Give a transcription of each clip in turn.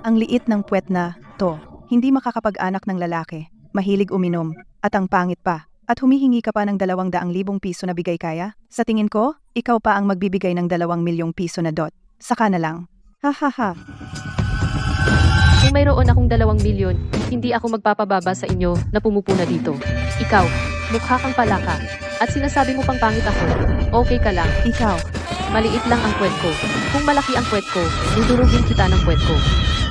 Ang liit ng puwet na to, hindi makakapag-anak ng lalaki, mahilig uminom, at ang pangit pa. At humihingi ka pa ng 200,000 piso na bigay kaya? Sa tingin ko, ikaw pa ang magbibigay ng 2 milyong piso na dot. Saka na lang. Ha ha ha. Kung mayroon akong 2 milyon, hindi ako magpapababa sa inyo na pumupuna dito. Ikaw, mukha kang palaka. At sinasabi mo pang pangit ako. Okay ka lang. Ikaw, Maliit lang ang puwet ko. Kung malaki ang puwet ko, dudurugin kita ng puwet ko.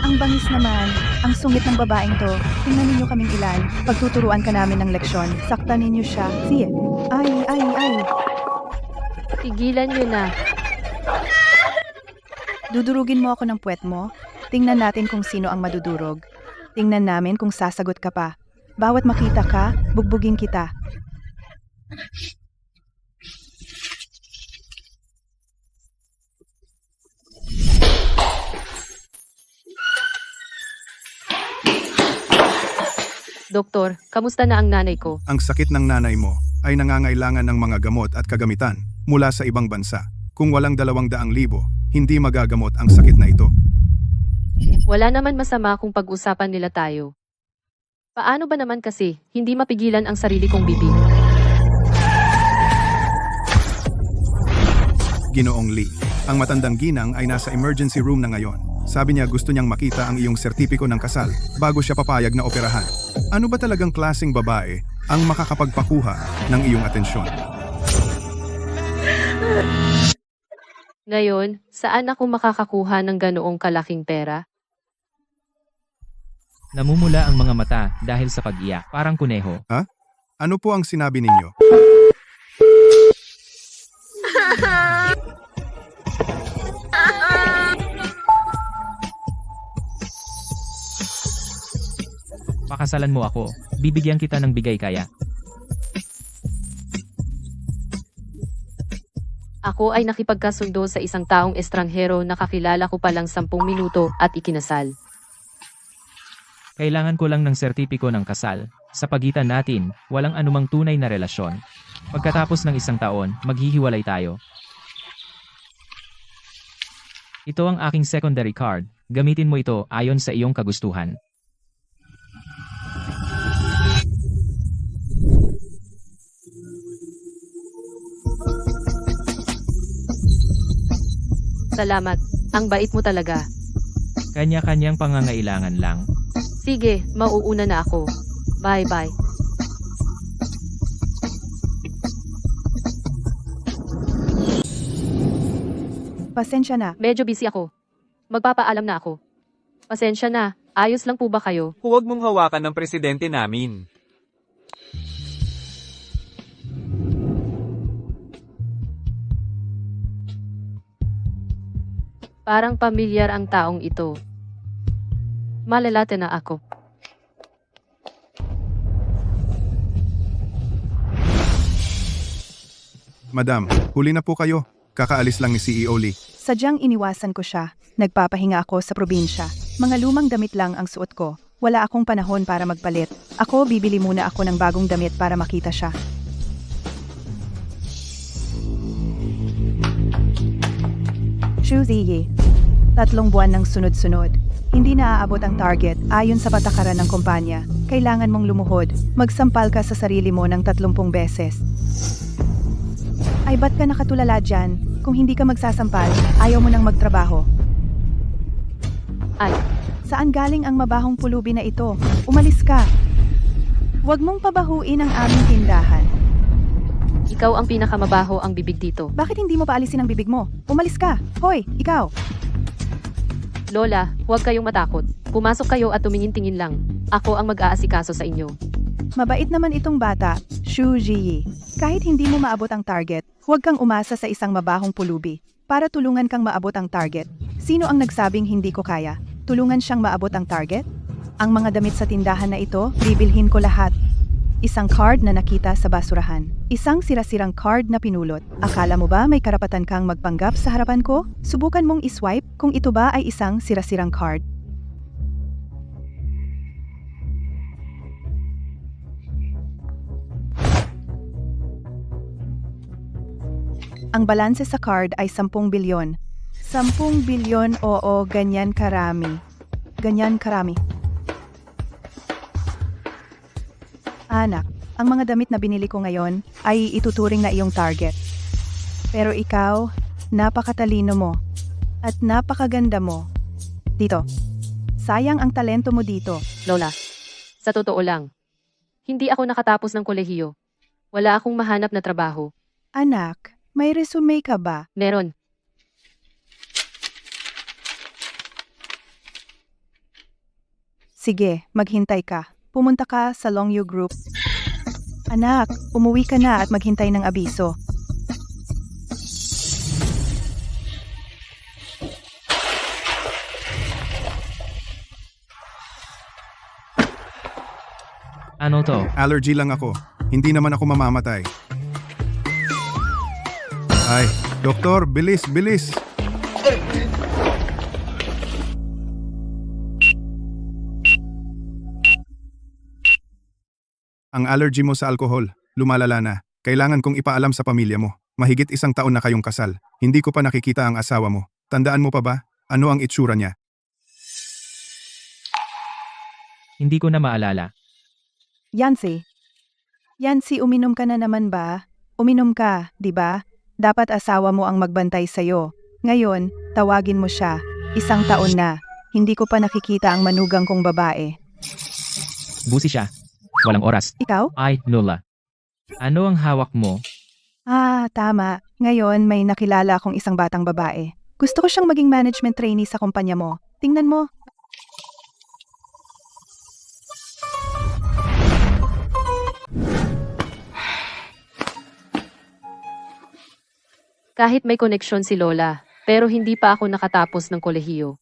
ang bangis naman, ang sungit ng babaeng to. Tingnan ninyo kaming ilan, pagtuturuan ka namin ng leksyon, saktan ninyo siya. Siye. Ay. Tigilan nyo na. Dudurugin mo ako ng puwet mo? Tingnan natin kung sino ang madudurog. Tingnan namin kung sasagot ka pa. Bawat makita ka, bugbugin kita. Doktor, kamusta na ang nanay ko? Ang sakit ng nanay mo ay nangangailangan ng mga gamot at kagamitan mula sa ibang bansa. Kung walang 200,000, hindi magagamot ang sakit na ito. Wala naman masama kung pag-usapan nila tayo. Paano ba naman kasi, hindi mapigilan ang sarili kong bibig? Ginoong Lee, ang matandang ginang ay nasa emergency room na ngayon. Sabi niya gusto niyang makita ang iyong sertipiko ng kasal bago siya papayag na operahan. Ano ba talagang klaseng babae ang makakapagpakuha ng iyong atensyon? Ngayon, saan ako makakakuha ng ganoong kalaking pera? Namumula ang mga mata dahil sa pag-iyak, parang kuneho. Ano po ang sinabi ninyo? Pakasalan mo ako, bibigyan kita ng bigay kaya. Ako ay nakipagkasundo sa isang taong estranghero na kakilala ko palang 10 minuto at ikinasal. Kailangan ko lang ng sertipiko ng kasal. Sa pagitan natin, walang anumang tunay na relasyon. Pagkatapos ng 1 taon, maghihiwalay tayo. Ito ang aking secondary card. Gamitin mo ito ayon sa iyong kagustuhan. Salamat, ang bait mo talaga. Kanya-kanyang pangangailangan lang. Sige, mauuna na ako. Bye-bye. Pasensya na. Medyo busy ako. Magpapaalam na ako. Pasensya na, ayos lang po ba kayo? Huwag mong hawakan ng presidente namin. Parang pamilyar ang taong ito. Malalate na ako. Madam, huli na po kayo. Kakaalis lang ni CEO Lee. Sadyang iniwasan ko siya. Nagpapahinga ako sa probinsya. Mga lumang damit lang ang suot ko. Wala akong panahon para magpalit. Ako, bibili muna ako ng bagong damit para makita siya. Shuziyi. 3 buwan ng sunod-sunod. Hindi na aabot ang target ayon sa patakaran ng kumpanya. Kailangan mong lumuhod. Magsampal ka sa sarili mo ng 30 beses. Ay ba't ka nakatulala dyan? Kung hindi ka magsasampal, ayaw mo nang magtrabaho. Ay, Saan galing ang mabahong pulubi na ito? Umalis ka! Huwag mong pabahuin ang aming tindahan. ikaw ang pinakamabaho ang bibig dito. Bakit hindi mo paalisin ang bibig mo? Umalis ka! Hoy, ikaw! Lola, huwag kayong matakot. Pumasok kayo at tumingin-tingin lang. Ako ang mag-aasikaso sa inyo. Mabait naman itong bata, Shu Ji. Kahit hindi mo maabot ang target, huwag kang umasa sa isang mabahong pulubi. Para tulungan kang maabot ang target. Sino ang nagsabing hindi ko kaya? Tulungan siyang maabot ang target? Ang mga damit sa tindahan na ito, bibilhin ko lahat. Isang card na nakita sa basurahan. Isang sira-sirang card na pinulot. Akala mo ba may karapatan kang magpanggap sa harapan ko? Subukan mong iswipe kung ito ba ay isang sira-sirang card. Ang balanse sa card ay 10 bilyon. 10 bilyon, oo, ganyan karami. ganyan karami. Anak, ang mga damit na binili ko ngayon ay ituturing na iyong target. Pero ikaw, napakatalino mo at napakaganda mo. Dito, sayang ang talento mo dito. Lola, sa totoo lang, hindi ako nakatapos ng kolehiyo. Wala akong mahanap na trabaho. Anak, may resume ka ba? Meron. Sige, maghintay ka. Pumunta ka sa Longyu Group. Anak, umuwi ka na at maghintay ng abiso. Ano to? Allergy lang ako. Hindi naman ako mamamatay. Ay, doktor, bilis, bilis. Ang allergy mo sa alkohol, lumalala na. Kailangan kong ipaalam sa pamilya mo. Mahigit 1 taon na kayong kasal. Hindi ko pa nakikita ang asawa mo. Tandaan mo pa ba? Ano ang itsura niya? Hindi ko na maalala. Yancy. Yancy, uminom ka na naman ba? Uminom ka, di ba? Dapat asawa mo ang magbantay sa'yo. Ngayon, tawagin mo siya. 1 taon na. Hindi ko pa nakikita ang manugang kong babae. Busi siya. Walang oras. Ikaw? Ay, Lola. Ano ang hawak mo? Ah, tama. Ngayon, may nakilala akong isang batang babae. Gusto ko siyang maging management trainee sa kumpanya mo. Tingnan mo. Kahit may koneksyon si Lola, pero hindi pa ako nakatapos ng kolehiyo.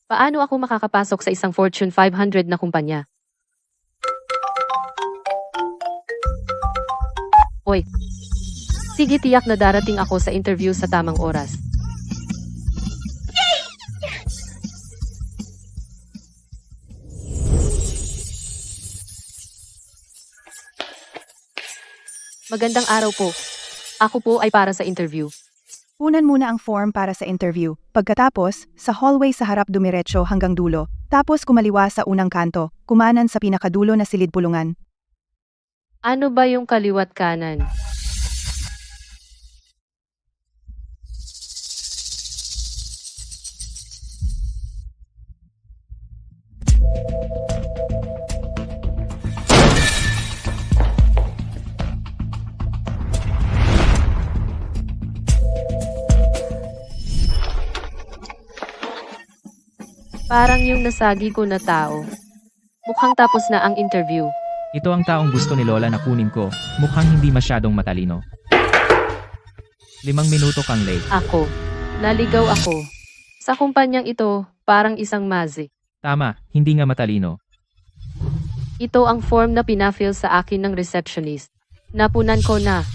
Paano ako makakapasok sa isang Fortune 500 na kumpanya? Hoy. Sige, tiyak na darating ako sa interview sa tamang oras. Magandang araw po. Ako po ay para sa interview. Punan muna ang form para sa interview. Pagkatapos, sa hallway sa harap dumiretso hanggang dulo. Tapos kumaliwa sa unang kanto, kumanan sa pinakadulo na silid pulungan. Ano ba yung kaliwat kanan? Parang yung nasagi ko na tao. Mukhang tapos na ang interview. Ito ang taong gusto ni Lola na kunin ko. Mukhang hindi masyadong matalino. 5 minuto kang late. Ako. Naligaw ako. Sa kumpanyang ito, parang isang mazi. Tama, hindi nga matalino. Ito ang form na pinafill sa akin ng receptionist. Napunan ko na.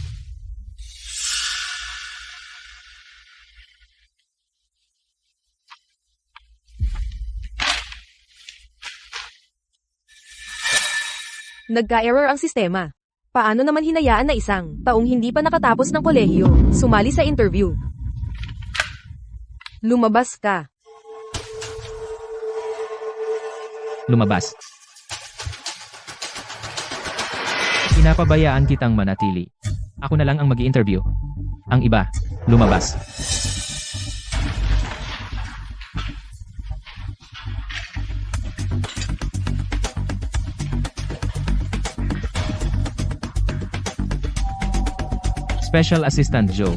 Nagka-error ang sistema. Paano naman hinayaan na isang taong hindi pa nakatapos ng kolehiyo sumali sa interview? Lumabas ka. Lumabas. Pinapabayaan kitang manatili. Ako na lang ang mag-i-interview. Ang iba, lumabas. Special Assistant Joe.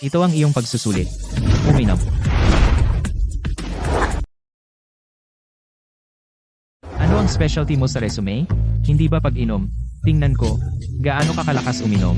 Ito ang iyong pagsusulit. Uminom. Ano ang specialty mo sa resume? Hindi ba pag-inom? Tingnan ko. Gaano ka kalakas uminom?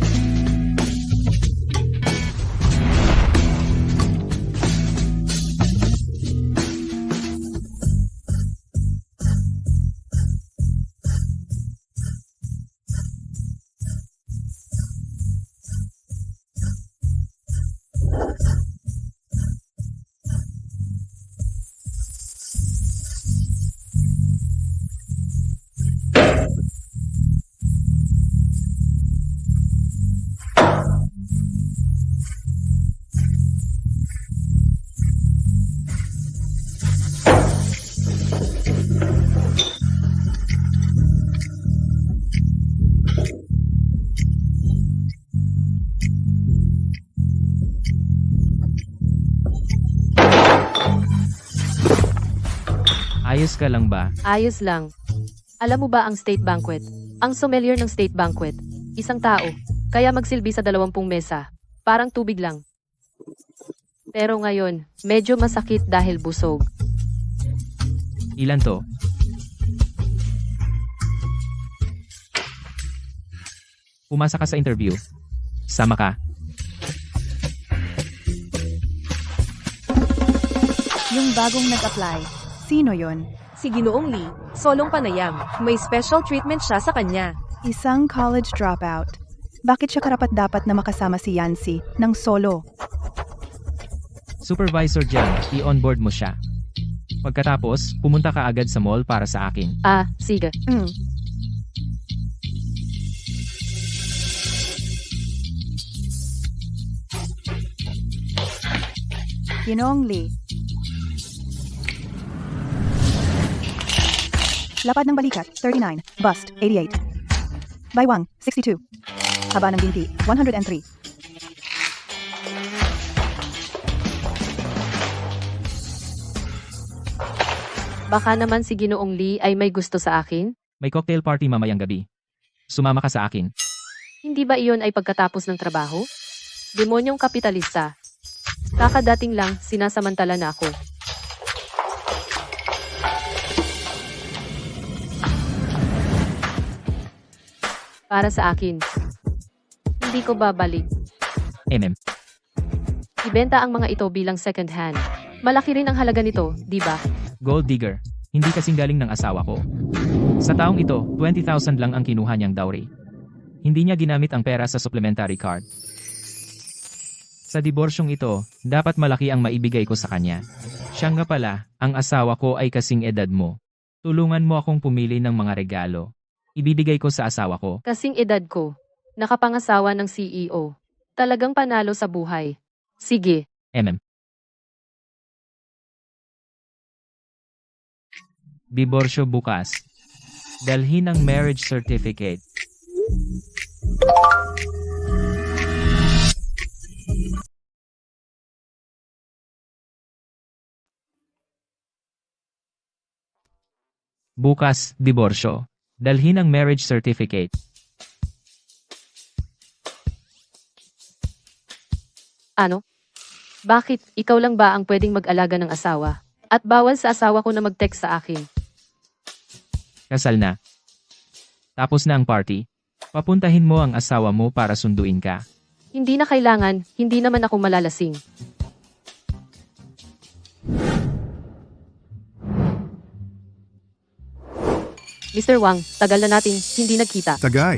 Ayos ka lang ba? Ayos lang. Alam mo ba ang state banquet? Ang sommelier ng state banquet. Isang tao. Kaya magsilbi sa 20 mesa. Parang tubig lang. Pero ngayon, medyo masakit dahil busog. Ilan to? Pumasa ka sa interview. Sama ka. Yung bagong nag-apply. Sino yon? Si Ginoong Lee, solong panayam. May special treatment siya sa kanya. Isang college dropout. Bakit siya karapat-dapat na makasama si Yancy ng solo? Supervisor dyan, i-onboard mo siya. Pagkatapos, pumunta ka agad sa mall para sa akin. Ah, sige. Ginoong Lee. Lapad ng balikat, 39. Bust, 88. Baywang, 62. Haba ng binti, 103. Baka naman si Ginoong Lee ay may gusto sa akin? May cocktail party mamayang gabi. Sumama ka sa akin. Hindi ba iyon ay pagkatapos ng trabaho? Demonyong kapitalista. Kakadating lang, sinasamantala na ako. Para sa akin. Hindi ko babalik. Ibenta ang mga ito bilang second hand. Malaki rin ang halaga nito, di ba? Gold digger. Hindi kasing galing ng asawa ko. Sa taong ito, 20,000 lang ang kinuha niyang dowry. Hindi niya ginamit ang pera sa supplementary card. Sa diborsyong ito, dapat malaki ang maibigay ko sa kanya. Siya nga pala, ang asawa ko ay kasing edad mo. Tulungan mo akong pumili ng mga regalo. Ibibigay ko sa asawa ko. Kasing edad ko. Nakapangasawa ng CEO. Talagang panalo sa buhay. Sige. Diborsyo bukas. Dalhin ang marriage certificate. Bukas, diborsyo. Dalhin ang marriage certificate. Ano? Bakit? Ikaw lang ba ang pwedeng mag-alaga ng asawa? At bawal sa asawa ko na mag-text sa akin. Kasal na. Tapos na ang party. Papuntahin mo ang asawa mo para sunduin ka. Hindi na kailangan, hindi naman ako malalasing. Mr. Wang, tagal na nating hindi nagkita. Tagay.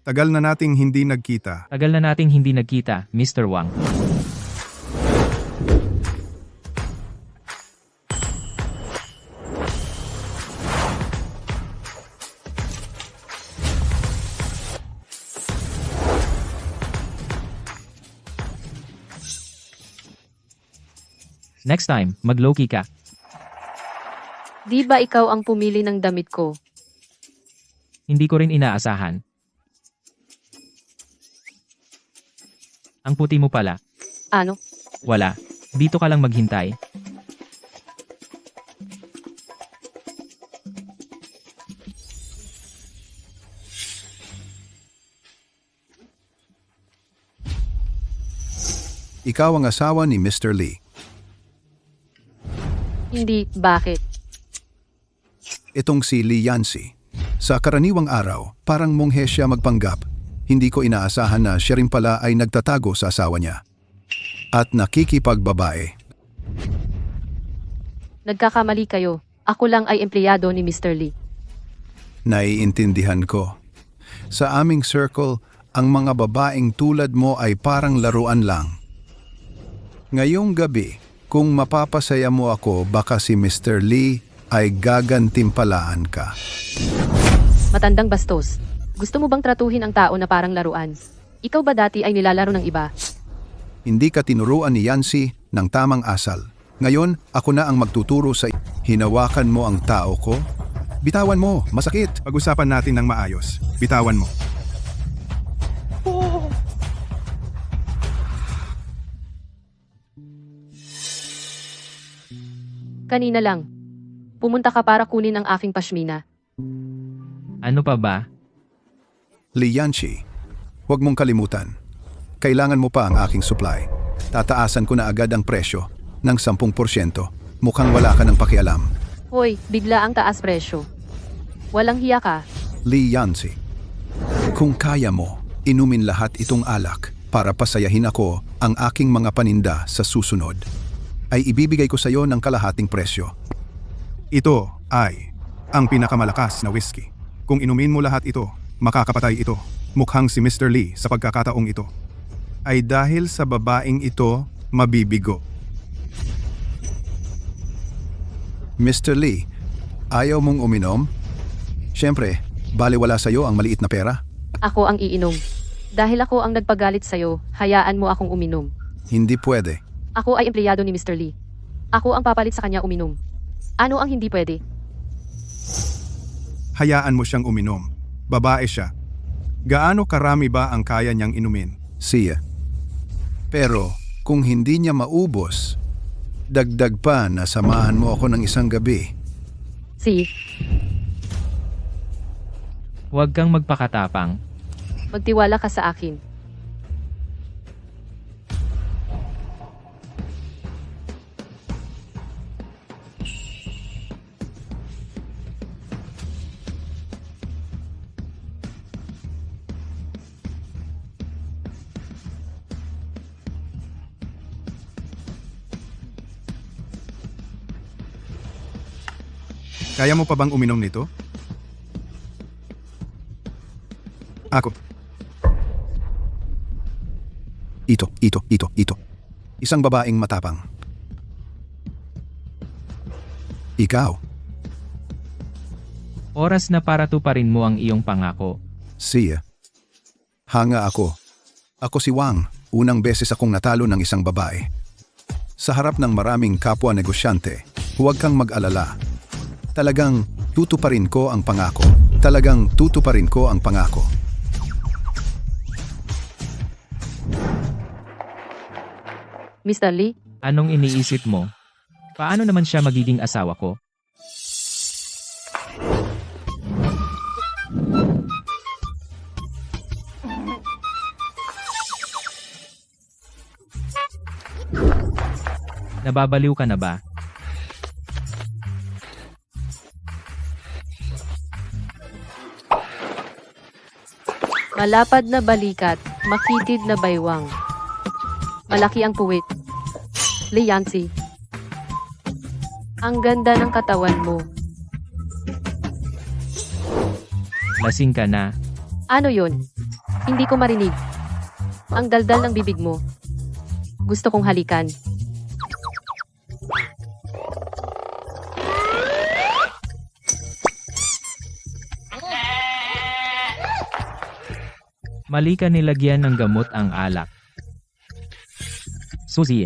Tagal na nating hindi nagkita. Tagal na nating hindi nagkita, Mr. Wang. Next time, mag-low-key ka. Di ba ikaw ang pumili ng damit ko? Hindi ko rin inaasahan. Ang puti mo pala. Ano? Wala. Dito ka lang maghintay. Ikaw ang asawa ni Mr. Lee. Hindi, bakit? Itong si Lee Yancy. Sa karaniwang araw, parang monghe siya magpanggap. Hindi ko inaasahan na siya rin pala ay nagtatago sa asawa niya. At nakikipagbabae. Nagkakamali kayo. Ako lang ay empleyado ni Mr. Lee. Naiintindihan ko. Sa aming circle, ang mga babaeng tulad mo ay parang laruan lang. Ngayong gabi, kung mapapasaya mo ako, baka si Mr. Lee ay gagantimpalaan ka. Matandang bastos. Gusto mo bang tratuhin ang tao na parang laruan? Ikaw ba dati ay nilalaro ng iba? Hindi ka tinuruan ni Yancy ng tamang asal. Ngayon, ako na ang magtuturo sa hinawakan mo ang tao ko. Bitawan mo, masakit. Pag-usapan natin ng maayos. Bitawan mo. Kanina lang. Pumunta ka para kunin ang aking pashmina. Ano pa ba? Li Yanqi, huwag mong kalimutan. Kailangan mo pa ang aking supply. Tataasan ko na agad ang presyo ng 10%. Mukhang wala ka ng pakialam. Hoy, bigla ang taas presyo. Walang hiya ka. Li Yanqi, kung kaya mo, inumin lahat itong alak para pasayahin ako ang aking mga paninda sa susunod. Ay ibibigay ko sa iyo ng kalahating presyo. Ito ay ang pinakamalakas na whiskey. Kung inumin mo lahat ito, makakapatay ito. Mukhang si Mr. Lee sa pagkakataong ito ay dahil sa babaeng ito mabibigo. Mr. Lee, ayaw mong uminom? Siyempre, baliwala sa iyo ang maliit na pera. Ako ang iinom. Dahil ako ang nagpagalit sa'yo, hayaan mo akong uminom. Hindi pwede. Ako ay empleyado ni Mr. Lee. Ako ang papalit sa kanya uminom. Ano ang hindi pwede? Hayaan mo siyang uminom. Babae siya. Gaano karami ba ang kaya niyang inumin? Siya. Pero kung hindi niya maubos, dagdag pa na samahan mo ako ng isang gabi. Si, Huwag kang magpakatapang. magtiwala ka sa akin. Kaya mo pa bang uminom nito? Ako. Ito. Isang babaeng matapang. Ikaw. Oras na para tuparin mo ang iyong pangako. Siya. Hanga ako. Ako si Wang. Unang beses akong natalo ng isang babae. Sa harap ng maraming kapwa negosyante, huwag kang mag-alala. Talagang tutuparin ko ang pangako. Mr. Lee, Anong iniisip mo? Paano naman siya magiging asawa ko? Nababaliw ka na ba? malapad na balikat, makitid na baywang. Malaki ang puwit. Lee Yanqi. Ang ganda ng katawan mo. Lasing ka na. Ano yon? Hindi ko marinig. Ang daldal ng bibig mo. Gusto kong halikan. Mali ka nilagyan ng gamot ang alak. Suzy,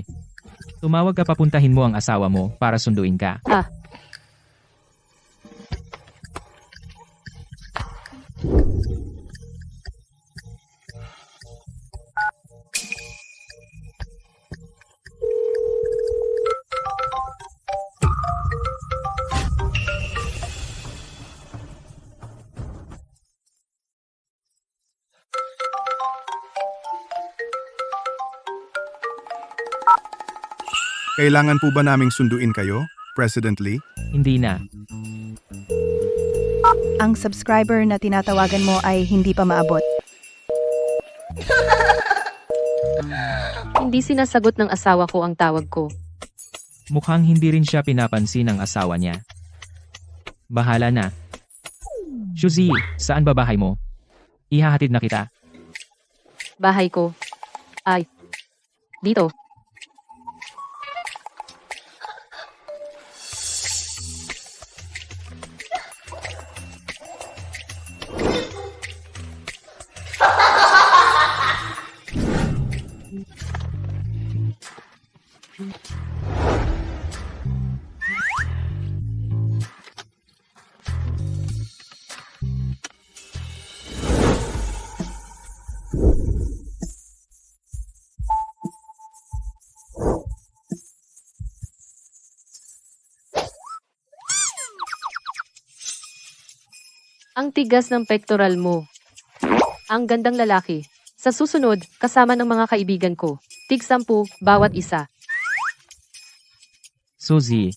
tumawag ka papuntahin mo ang asawa mo para sunduin ka. Ah, Kailangan po ba naming sunduin kayo, President Lee? Hindi na. Ang subscriber na tinatawagan mo ay hindi pa maabot. hindi sinasagot ng asawa ko ang tawag ko. Mukhang hindi rin siya pinapansin ng asawa niya. Bahala na. Suzy, saan ba bahay mo? Ihahatid na kita. Bahay ko. Ay. Dito. Ang tigas ng pectoral mo. Ang gandang lalaki. Sa susunod, kasama ng mga kaibigan ko. Tig 10 bawat isa. Suzy,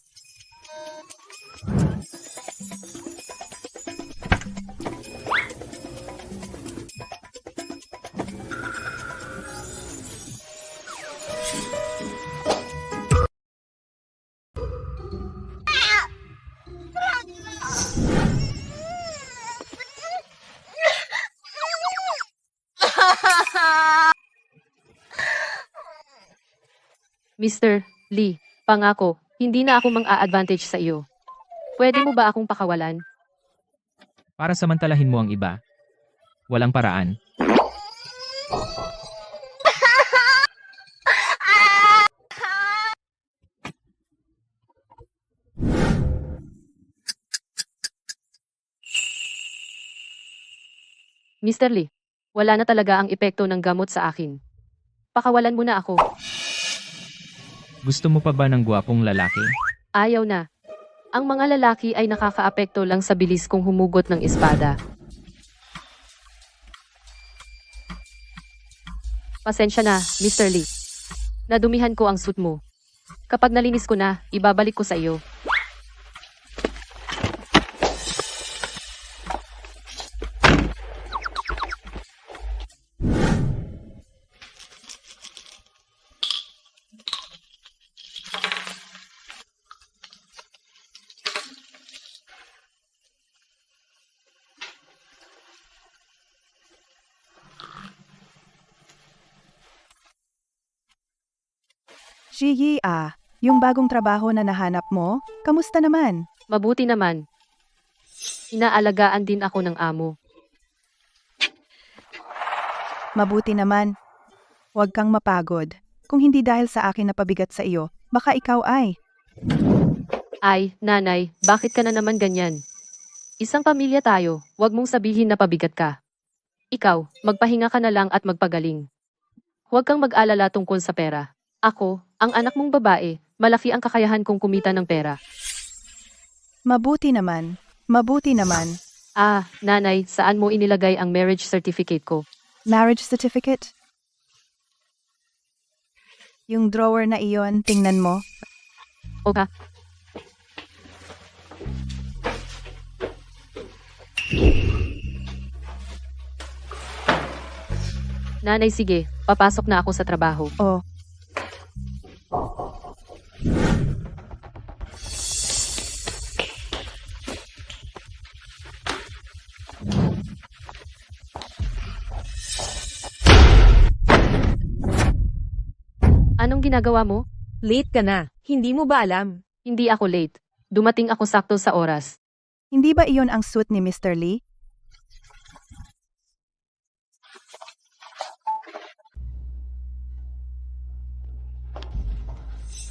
Mr. Lee, pangako, hindi na ako mang-a-advantage sa iyo. Pwede mo ba akong pakawalan? para samantalahin mo ang iba. Walang paraan. Mr. Lee, wala na talaga ang epekto ng gamot sa akin. Pakawalan mo na ako. Gusto mo pa ba ng gwapong lalaki? Ayaw na. Ang mga lalaki ay nakakaapekto lang sa bilis kung humugot ng espada. Pasensya na, Mr. Lee. Nadumihan ko ang suit mo. Kapag nalinis ko na, ibabalik ko sa iyo. Jiyi yung bagong trabaho na nahanap mo, kamusta naman? Mabuti naman. Inaalagaan din ako ng amo. Mabuti naman. Huwag kang mapagod. Kung hindi dahil sa akin na pabigat sa iyo, baka ikaw ay. Ay, nanay, bakit ka na naman ganyan? Isang pamilya tayo, huwag mong sabihin na pabigat ka. Ikaw, magpahinga ka na lang at magpagaling. Huwag kang mag-alala tungkol sa pera. Ako, ang anak mong babae, malaki ang kakayahan kong kumita ng pera. Mabuti naman. Mabuti naman. Ah, nanay, saan mo inilagay ang marriage certificate ko? Marriage certificate? Yung drawer na iyon, tingnan mo. O ka? Nanay, sige, papasok na ako sa trabaho. Oh, Anong ginagawa mo? Late ka na. Hindi mo ba alam? Hindi ako late. Dumating ako sakto sa oras. hindi ba iyon ang suit ni Mr. Lee?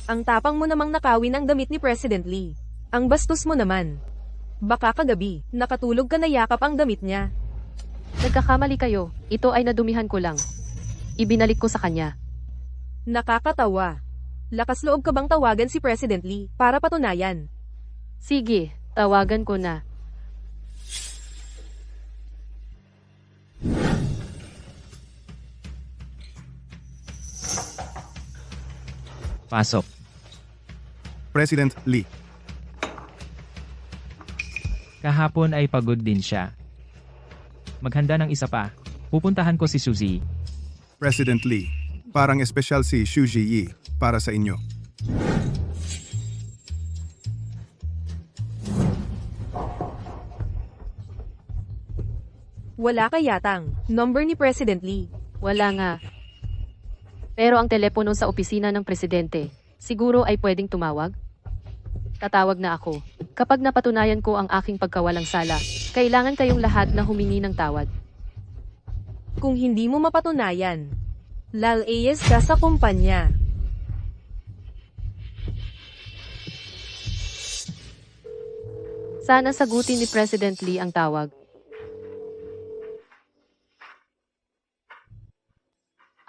Ang tapang mo namang nakawin ang damit ni President Lee. Ang bastos mo naman. Baka kagabi, nakatulog ka na yakap ang damit niya. Nagkakamali kayo. Ito ay nadumihan ko lang. Ibinalik ko sa kanya. Nakakatawa. Lakas loob ka bang tawagan si President Lee para patunayan? Sige, tawagan ko na. Pasok. President Lee. Kahapon ay pagod din siya. Maghanda ng isa pa. Pupuntahan ko si Suzy. President Lee. Parang espesyal si Xu Jiyi para sa inyo. Wala ka yatang number ni President Lee. Wala nga. Pero ang telepono sa opisina ng presidente, siguro ay pwedeng tumawag? Tatawag na ako. Kapag napatunayan ko ang aking pagkawalang sala, kailangan kayong lahat na humingi ng tawad. Kung hindi mo mapatunayan, lalayas ka sa kumpanya. Sana sagutin ni President Lee ang tawag.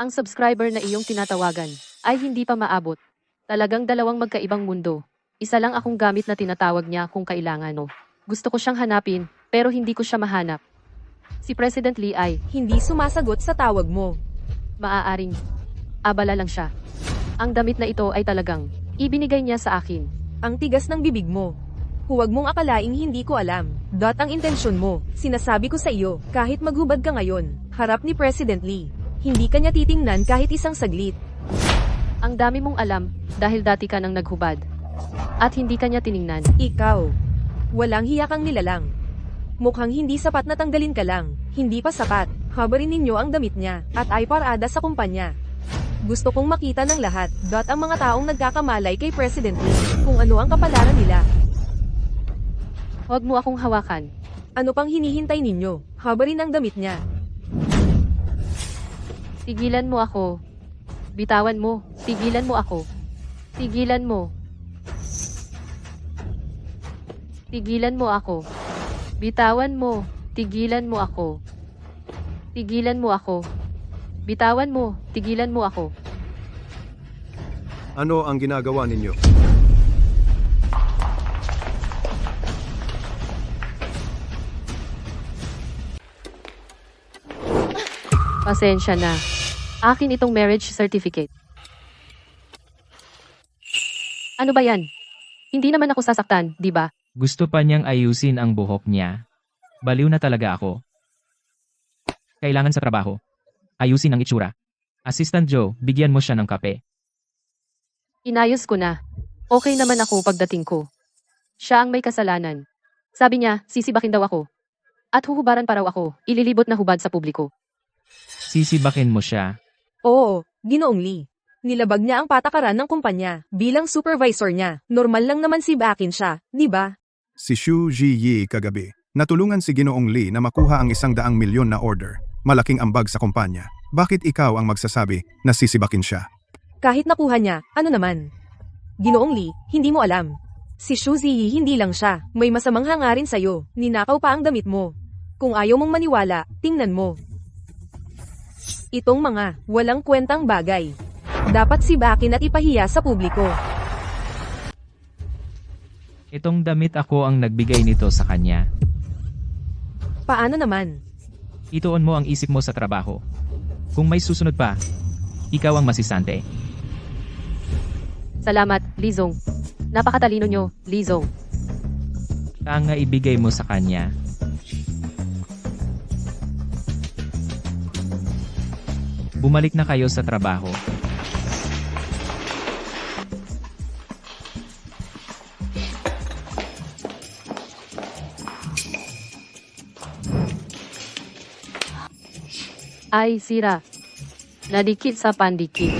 Ang subscriber na iyong tinatawagan ay hindi pa maabot. Talagang dalawang magkaibang mundo. Isa lang akong gamit na tinatawag niya kung kailangan. Gusto ko siyang hanapin, pero hindi ko siya mahanap. Si President Lee ay Hindi sumasagot sa tawag mo. maaaring abala lang siya. Ang damit na ito ay talagang ibinigay niya sa akin. Ang tigas ng bibig mo. Huwag mong akalaing hindi ko alam. Ang intensyon mo. Sinasabi ko sa iyo, kahit maghubad ka ngayon, harap ni President Lee. Hindi ka niya titingnan kahit isang saglit. Ang dami mong alam dahil dati ka nang naghubad. At hindi ka niya tiningnan. Ikaw. Walang hiya kang nilalang. Mukhang hindi sapat na tanggalin ka lang. Hindi pa sapat. Habarin ninyo ang damit niya at ay parada sa kumpanya. Gusto kong makita ng lahat. Ang mga taong nagkakamalay kay President Lee. Kung ano ang kapalaran nila. Huwag mo akong hawakan. Ano pang hinihintay ninyo? Habarin ang damit niya. Tigilan mo ako. Bitawan mo. Tigilan mo ako. Tigilan mo. Tigilan mo ako. Bitawan mo. Tigilan mo ako. Tigilan mo ako. Bitawan mo. Tigilan mo ako. Ano ang ginagawa ninyo? Pasensya na. Akin itong marriage certificate. Ano ba yan? Hindi naman ako sasaktan, di ba? Gusto pa niyang ayusin ang buhok niya. Baliw na talaga ako. Kailangan sa trabaho. Ayusin ang itsura. Assistant Joe, bigyan mo siya ng kape. Inayos ko na. Okay naman ako pagdating ko. Siya ang may kasalanan. Sabi niya, sisibakin daw ako. At huhubaran pa raw ako, ililibot na hubad sa publiko. Sisibakin mo siya. Oo, Ginoong Lee. Nilabag niya ang patakaran ng kumpanya. Bilang supervisor niya, normal lang naman si Bakin siya, di ba? Si Xu Ziyi kagabi, natulungan si Ginoong Lee na makuha ang 100 milyon na order. Malaking ambag sa kumpanya. Bakit ikaw ang magsasabi na sisibakin siya? Kahit nakuha niya, ano naman? Ginoong Lee, hindi mo alam. Si Xu Ziyi hindi lang siya, may masamang hangarin sa'yo. Ninakaw pa ang damit mo. Kung ayaw mong maniwala, tingnan mo. Itong mga walang kwentang bagay. Dapat sibakin at ipahiya sa publiko. Itong damit ako ang nagbigay nito sa kanya. Paano naman? Ituon mo ang isip mo sa trabaho. Kung may susunod pa, ikaw ang masisante. Salamat, Lizong. Napakatalino nyo, Lizong. Tanga ibigay mo sa kanya. Bumalik na kayo sa trabaho. Ay, sira. Nadikit sa pandikit.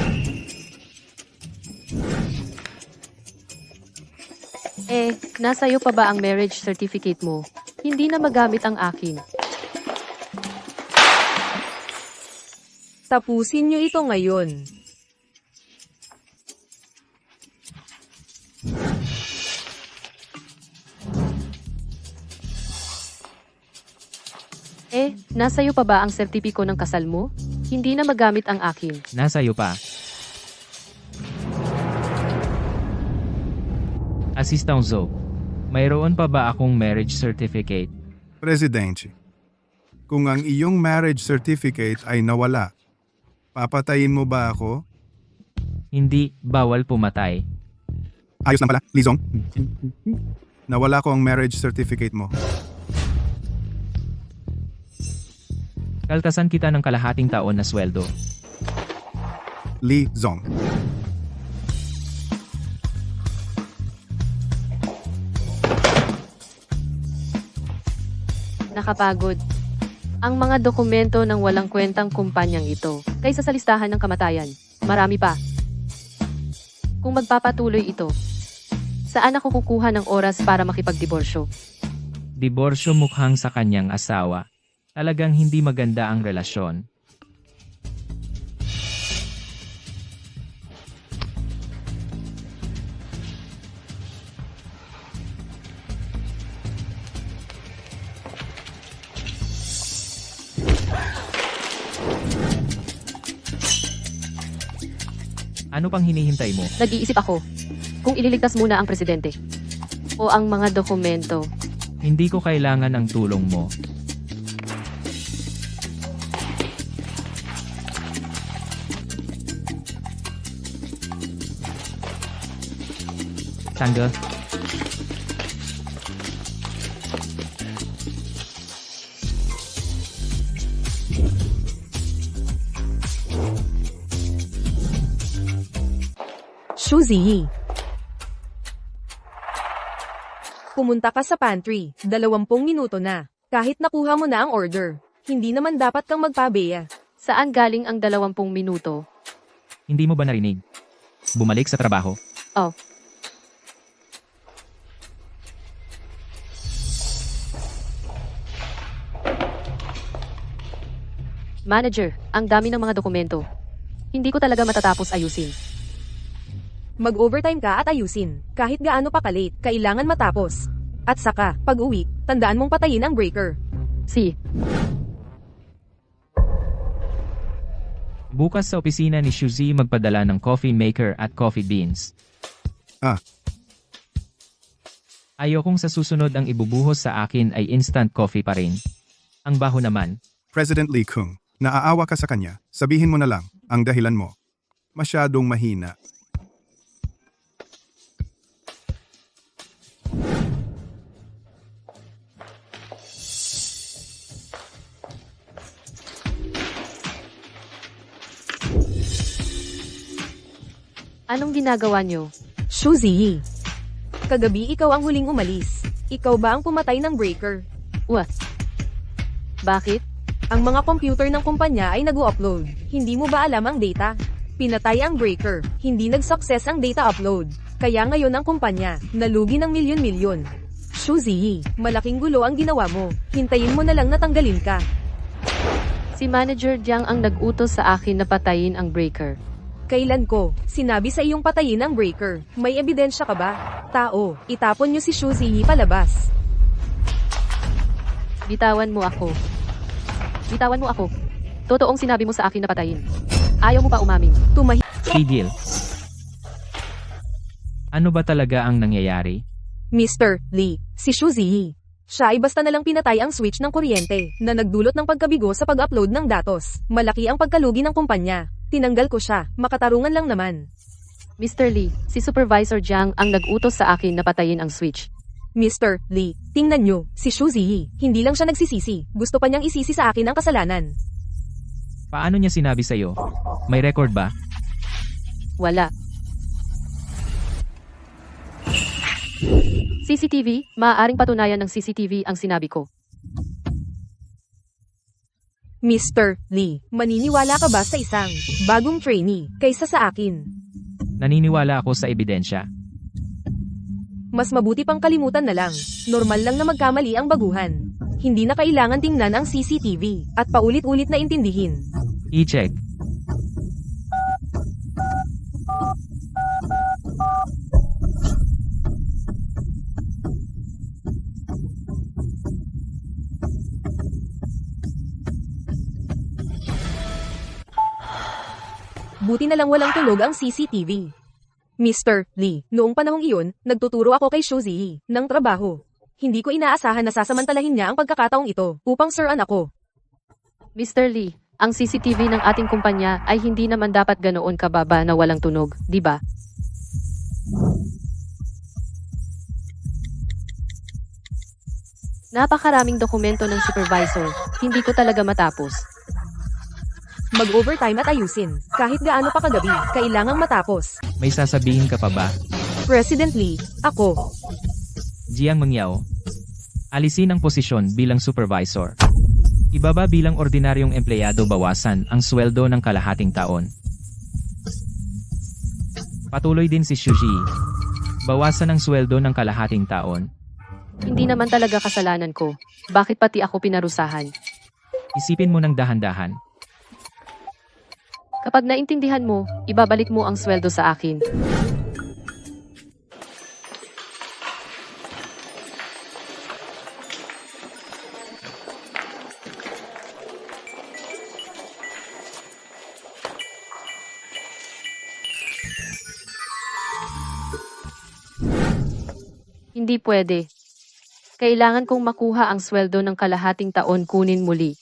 Nasa'yo pa ba ang marriage certificate mo? Hindi na magamit ang akin. Tapusin niyo ito ngayon. Nasa'yo pa ba ang sertipiko ng kasal mo? Hindi na magamit ang akin. Nasa iyo pa. Assistant Zoe, mayroon pa ba akong marriage certificate? Presidente, kung ang iyong marriage certificate ay nawala, papatayin mo ba ako? Hindi, bawal pumatay. Ayos lang pala, Lizong. Nawala ko ang marriage certificate mo. Kaltasan kita ng kalahating taon na sweldo. Lee Zong. Nakapagod. Ang mga dokumento ng walang kwentang kumpanyang ito, kaysa sa listahan ng kamatayan, marami pa. Kung magpapatuloy ito, saan ako kukuha ng oras para makipagdiborsyo? Diborsyo mukhang sa kanyang asawa. Talagang hindi maganda ang relasyon. Ano pang hinihintay mo? Nag-iisip ako kung ililigtas muna ang presidente o ang mga dokumento. Hindi ko kailangan ang tulong mo. Tangga. Shu Ziyi. Pumunta ka sa pantry, 20 minuto na. Kahit nakuha mo na ang order, hindi naman dapat kang magpabeya. Saan galing ang 20 minuto? Hindi mo ba narinig? Bumalik sa trabaho. Oh, Manager, ang dami ng mga dokumento. Hindi ko talaga matatapos ayusin. Mag-overtime ka at ayusin. Kahit gaano pa ka-late, kailangan matapos. At saka, pag-uwi, tandaan mong patayin ang breaker. Si, Bukas sa opisina ni Shuzi magpadala ng coffee maker at coffee beans. Ah. Ayokong sa susunod ang ibubuhos sa akin ay instant coffee pa rin. Ang baho naman. President Lee Kung, naaawa ka sa kanya, sabihin mo na lang ang dahilan mo. Masyadong mahina. anong ginagawa niyo? Shu Ziyi. Kagabi ikaw ang huling umalis. Ikaw ba ang pumatay ng breaker? What? Bakit? Ang mga computer ng kumpanya ay nag-upload. Hindi mo ba alam ang data? Pinatay ang breaker. Hindi nag-success ang data upload. Kaya ngayon ang kumpanya, nalugi ng milyon-milyon. Shu Ziyi, malaking gulo ang ginawa mo. Hintayin mo na lang natanggalin ka. Si Manager Jiang ang nag-utos sa akin na patayin ang breaker. Kailan ko? Sinabi sa iyong patayin ang breaker. May ebidensya ka ba? Tao, itapon niyo si Shu Ziyi palabas. Bitawan mo ako. Bitawan mo ako. Totoong sinabi mo sa akin na patayin. Ayaw mo pa umamin. Tumahi. Tigil. Ano ba talaga ang nangyayari? Mr. Lee, si Shu Ziyi. Siya ay basta nalang pinatay ang switch ng kuryente na nagdulot ng pagkabigo sa pag-upload ng datos. Malaki ang pagkalugi ng kumpanya. Tinanggal ko siya, makatarungan lang naman. Mr. Lee, si Supervisor Jiang ang nag-utos sa akin na patayin ang switch. Mr. Lee, tingnan nyo, si Shu Ziyi, hindi lang siya nagsisisi. Gusto pa niyang isisi sa akin ang kasalanan. Paano niya sinabi sa'yo? May record ba? Wala. CCTV, maaaring patunayan ng CCTV ang sinabi ko. Mr. Lee, maniniwala ka ba sa isang bagong trainee kaysa sa akin? Naniniwala ako sa ebidensya. Mas mabuti pang kalimutan na lang. Normal lang na magkamali ang baguhan. Hindi na kailangan tingnan ang CCTV at paulit-ulit na intindihin. I-check. Buti na lang walang tunog ang CCTV. Mr. Lee, noong panahong iyon, nagtuturo ako kay Shu Ziyi ng trabaho. Hindi ko inaasahan na sasamantalahin niya ang pagkakataong ito upang suran ako. Mr. Lee, ang CCTV ng ating kumpanya ay hindi naman dapat ganoon kababa na walang tunog, di ba? Napakaraming dokumento ng supervisor, hindi ko talaga matapos. Mag-overtime at ayusin. Kahit gaano pa kagabi, kailangang matapos. May sasabihin ka pa ba? President Lee, ako. Jiang Mengyao. Alisin ang posisyon bilang supervisor. Ibaba bilang ordinaryong empleyado, bawasan ang sweldo ng kalahating taon. Patuloy din si Shuji. Bawasan ang sweldo ng kalahating taon. Hindi naman talaga kasalanan ko. Bakit pati ako pinarusahan? Isipin mo ng dahan-dahan. Kapag naintindihan mo, ibabalik mo ang sweldo sa akin. Hindi pwede. Kailangan kong makuha ang sweldo ng kalahating taon kunin muli.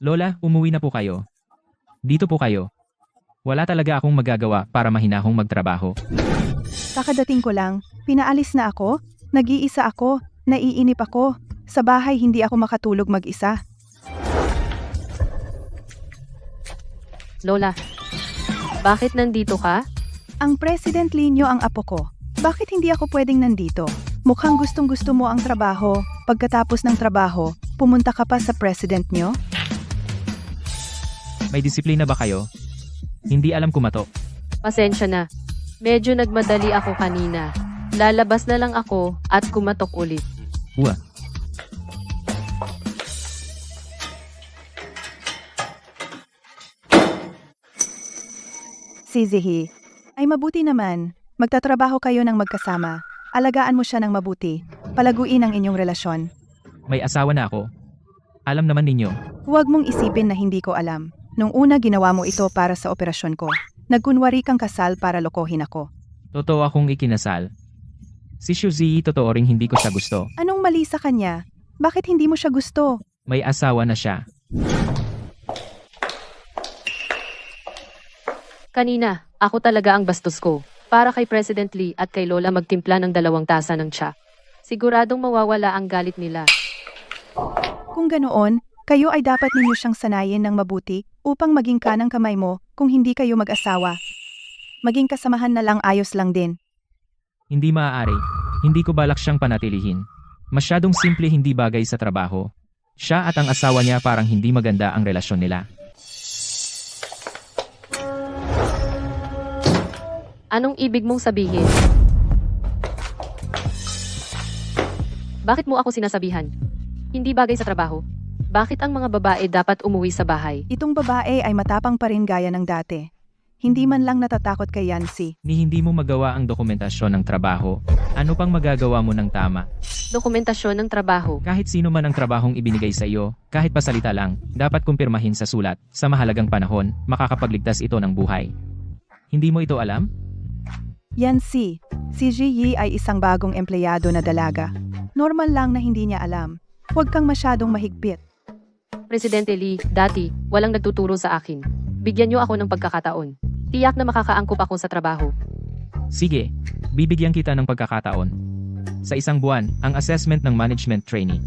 Lola, umuwi na po kayo. Dito po kayo. Wala talaga akong magagawa para mahinahong magtrabaho. Kakadating ko lang, pinaalis na ako, nag-iisa ako, naiinip ako. Sa bahay hindi ako makatulog mag-isa. Lola, bakit nandito ka? Ang President Lino ang apo ko. Bakit hindi ako pwedeng nandito? Mukhang gustong-gusto mo ang trabaho. Pagkatapos ng trabaho, pumunta ka pa sa President nyo? May disiplina ba kayo? Hindi alam kumatok. Pasensya na. Medyo nagmadali ako kanina. Lalabas na lang ako at kumatok ulit. Uwa. Si Zihi. Ay mabuti naman. Magtatrabaho kayo ng magkasama. Alagaan mo siya ng mabuti. Palaguin ang inyong relasyon. May asawa na ako. Alam naman ninyo. Huwag mong isipin na hindi ko alam. Nung una ginawa mo ito para sa operasyon ko. Nagkunwari kang kasal para lokohin ako. Totoo akong ikinasal. Si Shuzi, totoo ring hindi ko siya gusto. Anong mali sa kanya? Bakit hindi mo siya gusto? May asawa na siya. Kanina, ako talaga ang bastos ko. Para kay President Lee at kay Lola magtimpla ng 2 tasa ng tsa. Siguradong mawawala ang galit nila. Kung ganoon, kayo ay dapat ninyo siyang sanayin ng mabuti upang maging kanang kamay mo kung hindi kayo mag-asawa. Maging kasamahan na lang ayos lang din. Hindi maaari. Hindi ko balak siyang panatilihin. Masyadong simple hindi bagay sa trabaho. Siya at ang asawa niya parang hindi maganda ang relasyon nila. Anong ibig mong sabihin? Bakit mo ako sinasabihan? Hindi bagay sa trabaho. Bakit ang mga babae dapat umuwi sa bahay? Itong babae ay matapang pa rin gaya ng dati. Hindi man lang natatakot kay Yancy. Ni hindi mo magawa ang dokumentasyon ng trabaho. Ano pang magagawa mo ng tama? Dokumentasyon ng trabaho. Kahit sino man ang trabahong ibinigay sa iyo, kahit pasalita lang, dapat kumpirmahin sa sulat. Sa mahalagang panahon, makakapagligtas ito ng buhay. Hindi mo ito alam? Yancy, si Ji Yi ay isang bagong empleyado na dalaga. Normal lang na hindi niya alam. Huwag kang masyadong mahigpit. Presidente Lee, dati, walang nagtuturo sa akin. Bigyan niyo ako ng pagkakataon. Tiyak na makakaangkop ako sa trabaho. Sige, bibigyan kita ng pagkakataon. Sa isang buwan, ang assessment ng management trainee.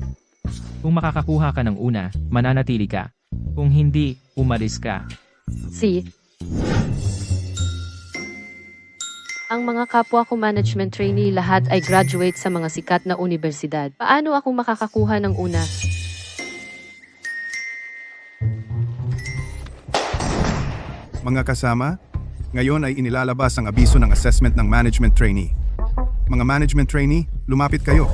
Kung makakakuha ka ng una, mananatili ka. Kung hindi, umalis ka. Ang mga kapwa ko management trainee lahat ay graduate sa mga sikat na universidad. Paano ako makakakuha ng una? Mga kasama, ngayon ay inilalabas ang abiso ng assessment ng management trainee. Mga management trainee, lumapit kayo.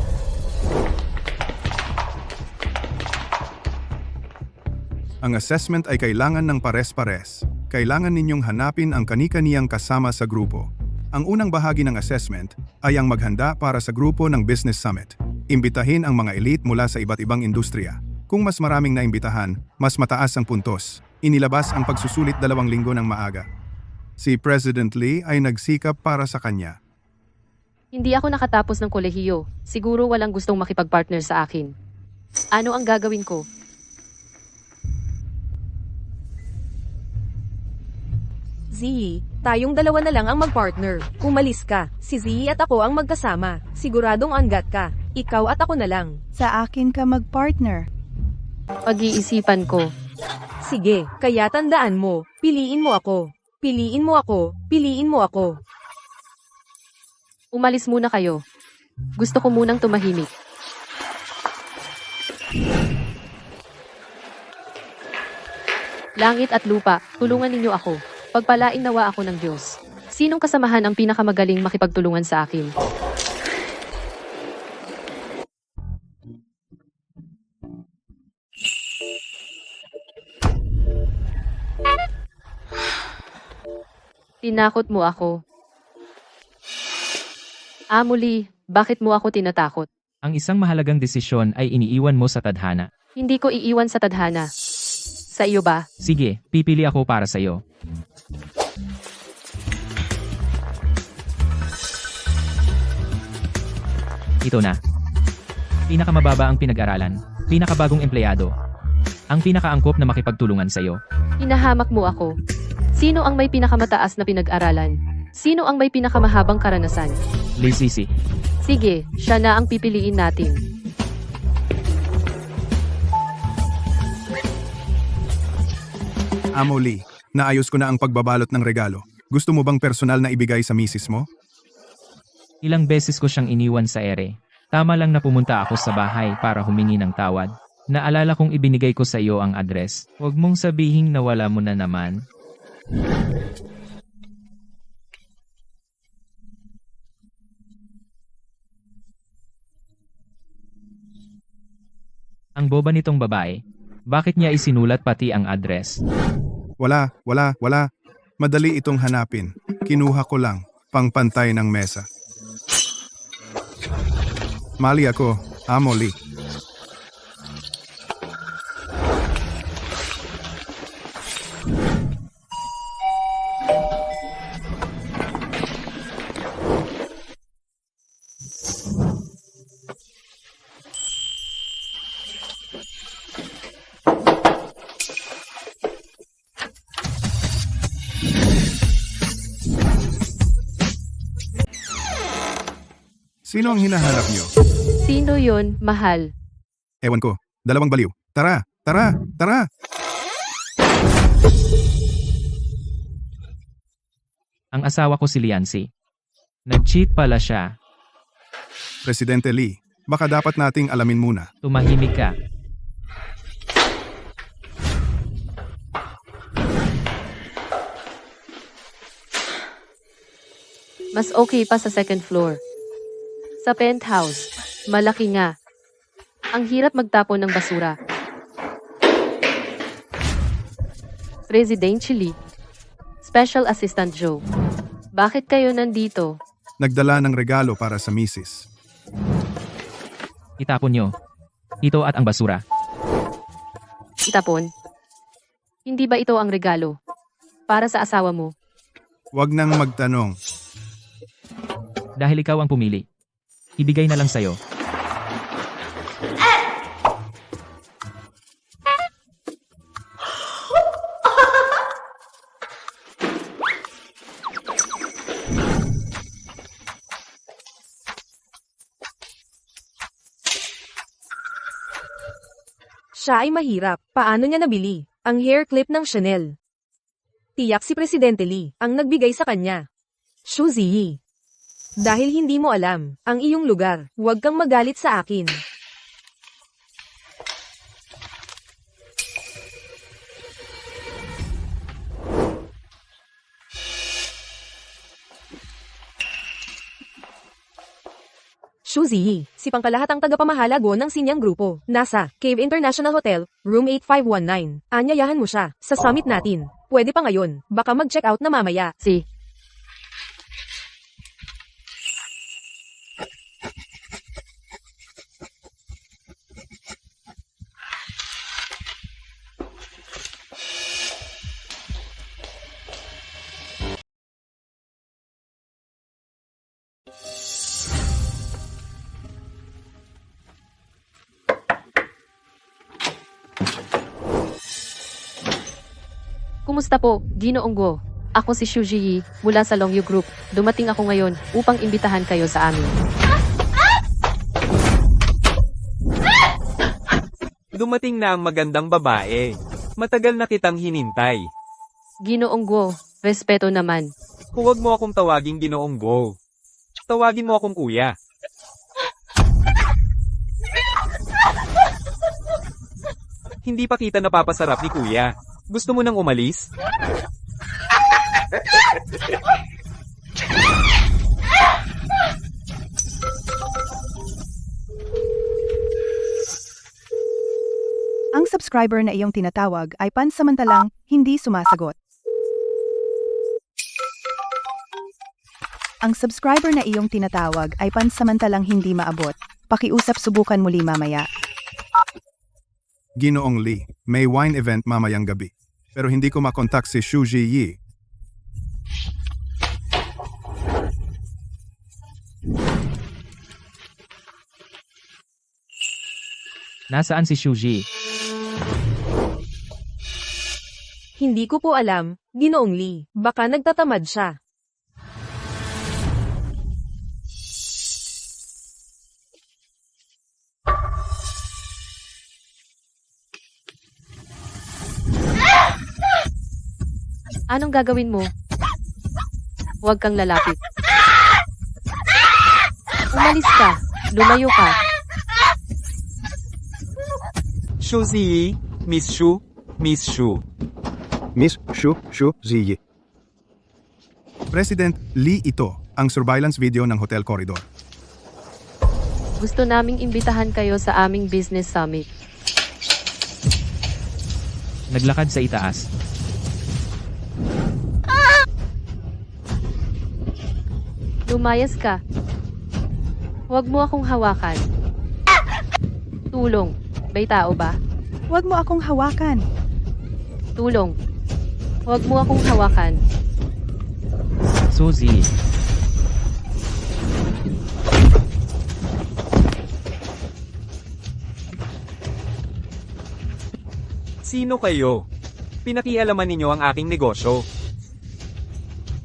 Ang assessment ay kailangan ng pares-pares. Kailangan ninyong hanapin ang kani-kaniyang kasama sa grupo. Ang unang bahagi ng assessment ay ang maghanda para sa grupo ng Business Summit. Imbitahin ang mga elite mula sa iba't ibang industriya. Kung mas maraming naimbitahan, mas mataas ang puntos. Inilabas ang pagsusulit 2 linggo ng maaga. Si President Lee ay nagsikap para sa kanya. Hindi ako nakatapos ng kolehiyo. Siguro walang gustong makipag-partner sa akin. Ano ang gagawin ko? Ziyi, tayong dalawa na lang ang mag-partner. Umalis ka. Si Ziyi at ako ang magkasama. Siguradong anggat ka. Ikaw at ako na lang. Sa akin ka mag-partner. Pag-iisipan ko. Sige, kaya tandaan mo, piliin mo ako. Piliin mo ako, piliin mo ako. Umalis muna kayo. Gusto ko munang tumahimik. Langit at lupa, tulungan ninyo ako. Pagpalain nawa ako ng Diyos. Sinong kasamahan ang pinakamagaling makipagtulungan sa akin? Tinakot mo ako. Muli, bakit mo ako tinatakot? Ang isang mahalagang desisyon ay iniiwan mo sa tadhana. Hindi ko iiwan sa tadhana. Sa iyo ba? Sige, pipili ako para sa'yo. Ito na. Pinakamababa ang pinag-aralan, pinakabagong empleyado. Ang pinakaangkop na makipagtulungan sa'yo. Hinahamak mo ako. Sino ang may pinakamataas na pinag-aralan? Sino ang may pinakamahabang karanasan? Lee Sisi. Sige, siya na ang pipiliin natin. Amo Lee, naayos ko na ang pagbabalot ng regalo. Gusto mo bang personal na ibigay sa misis mo? Ilang beses ko siyang iniwan sa ere. Tama lang na pumunta ako sa bahay para humingi ng tawad. Naalala kong ibinigay ko sa iyo ang address. Huwag mong sabihing nawala mo na naman. Ang boba nitong babae. Bakit niya isinulat pati ang address? Wala. Madali itong hanapin. Kinuha ko lang, pangpantay ng mesa. Mali ako, Amo Lee. Sino ang hinahanap niyo? Sino yon, mahal? Ewan ko. Dalawang baliw. Tara! Ang asawa ko si Liancy. Nag-cheat pala siya. Presidente Lee, baka dapat nating alamin muna. Tumahimik ka. Mas okay pa sa second floor. Sa penthouse, malaki nga. Ang hirap magtapon ng basura. Presidentially. Special Assistant Joe. Bakit kayo nandito? Nagdala ng regalo para sa misis. Itapon nyo. Ito at ang basura. Itapon? Hindi ba ito ang regalo? Para sa asawa mo? Huwag nang magtanong. Dahil ikaw ang pumili. Ibigay na lang sa'yo. Siya ay mahirap. Paano niya nabili? Ang hair clip ng Chanel. Tiyak si Presidente Lee ang nagbigay sa kanya. Xu Ziyi. Dahil hindi mo alam ang iyong lugar, huwag kang magalit sa akin. Xu Ziyi, si pangkalahatang tagapamahalago ng sinyang grupo, nasa Cave International Hotel, Room 8519. Anyayahan mo siya sa summit natin. Pwede pa ngayon, baka mag-check out na mamaya. Si. Kumusta po, Ginoong Go? Ako si Xu Ziyi, mula sa Longyu Group. Dumating ako ngayon upang imbitahan kayo sa amin. Dumating na ang magandang babae. Matagal na kitang hinintay. Ginoong Go, respeto naman. Huwag mo akong tawaging Ginoong Go. Tawagin mo akong kuya. Hindi pa kita napapasarap ni kuya. Gusto mo nang umalis? Ang subscriber na iyong tinatawag ay pansamantalang hindi sumasagot. Ang subscriber na iyong tinatawag ay pansamantalang hindi maabot. Pakiusap, subukan muli mamaya. Ginoong Lee, May wine event mamayang gabi. Pero hindi ko makontak si Xu Ziyi. Nasaan si Shuji? Hindi ko po alam, Ginoong Lee. Baka nagtatamad siya. Anong gagawin mo? Huwag kang lalapit. Umalis ka. Lumayo ka. Shu Ziyi, Miss Shu, Miss Shu. Miss Xu Ziyi. President Lee ito, ang surveillance video ng Hotel Corridor. Gusto naming imbitahan kayo sa aming business summit. Naglakad sa itaas. Lumayas ka. Huwag mo akong hawakan. Tulong. May tao ba? Huwag mo akong hawakan. Tulong. Huwag mo akong hawakan. Suzy. Sino kayo? Pinakialaman ninyo ang aking negosyo.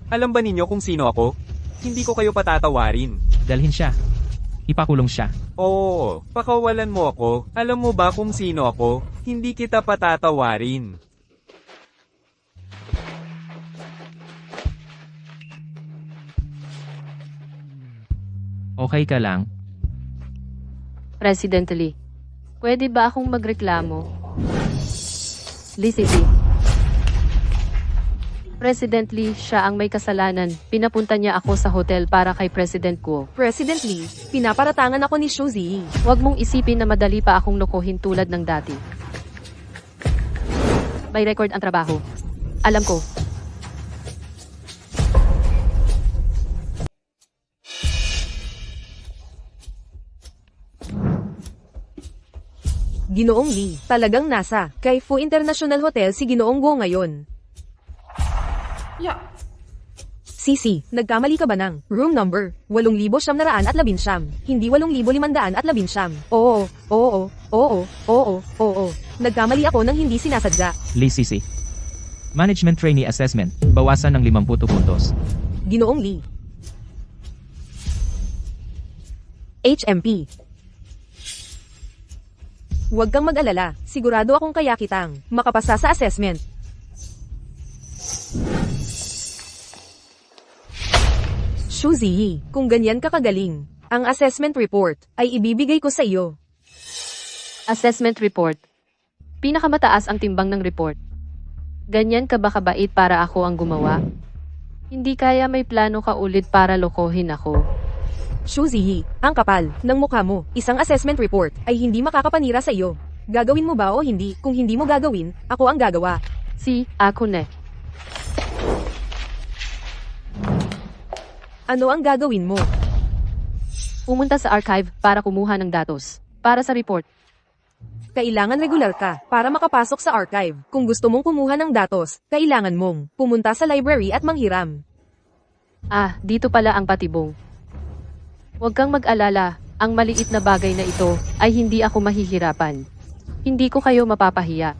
Alam ba ninyo kung sino ako? Hindi ko kayo patatawarin. Dalhin siya. Ipakulong siya. Oo, pakawalan mo ako. Alam mo ba kung sino ako? Hindi kita patatawarin. Okay ka lang? President Lee. Pwede ba akong magreklamo? Lee City. President Lee, siya ang may kasalanan. Pinapunta niya ako sa hotel para kay President Kuo. President Lee, pinaparatangan ako ni Xu Ziyi. Huwag mong isipin na madali pa akong lokohin tulad ng dati. May record ang trabaho. Alam ko. Ginoong Lee, talagang nasa kay Fu International Hotel si Ginoong Guo ngayon. Sisi, nagkamali ka ba ng room number? 8,911. Hindi 8,511. Oo. Nagkamali ako ng hindi sinasadya. Lee Sisi. Management Trainee Assessment. Bawasan ng 50 puntos. Ginoong Lee. HMP. Huwag kang mag-alala, sigurado akong kaya kitang makapasa sa assessment. Xu Ziyi, kung ganyan ka kagaling, ang assessment report ay ibibigay ko sa iyo. Assessment report. Pinakamataas ang timbang ng report. Ganyan ka ba kabait para ako ang gumawa? Hindi kaya may plano ka ulit para lokohin ako. Xu Ziyi, ang kapal ng mukha mo, isang assessment report ay hindi makakapanira sa iyo. Gagawin mo ba o hindi? Kung hindi mo gagawin, ako ang gagawa. Ako na. Ano ang gagawin mo? Pumunta sa archive para kumuha ng datos. Para sa report. Kailangan regular ka para makapasok sa archive. Kung gusto mong kumuha ng datos, kailangan mong pumunta sa library at manghiram. Dito pala ang patibong. Huwag kang mag-alala, ang maliit na bagay na ito ay hindi ako mahihirapan. Hindi ko kayo mapapahiya.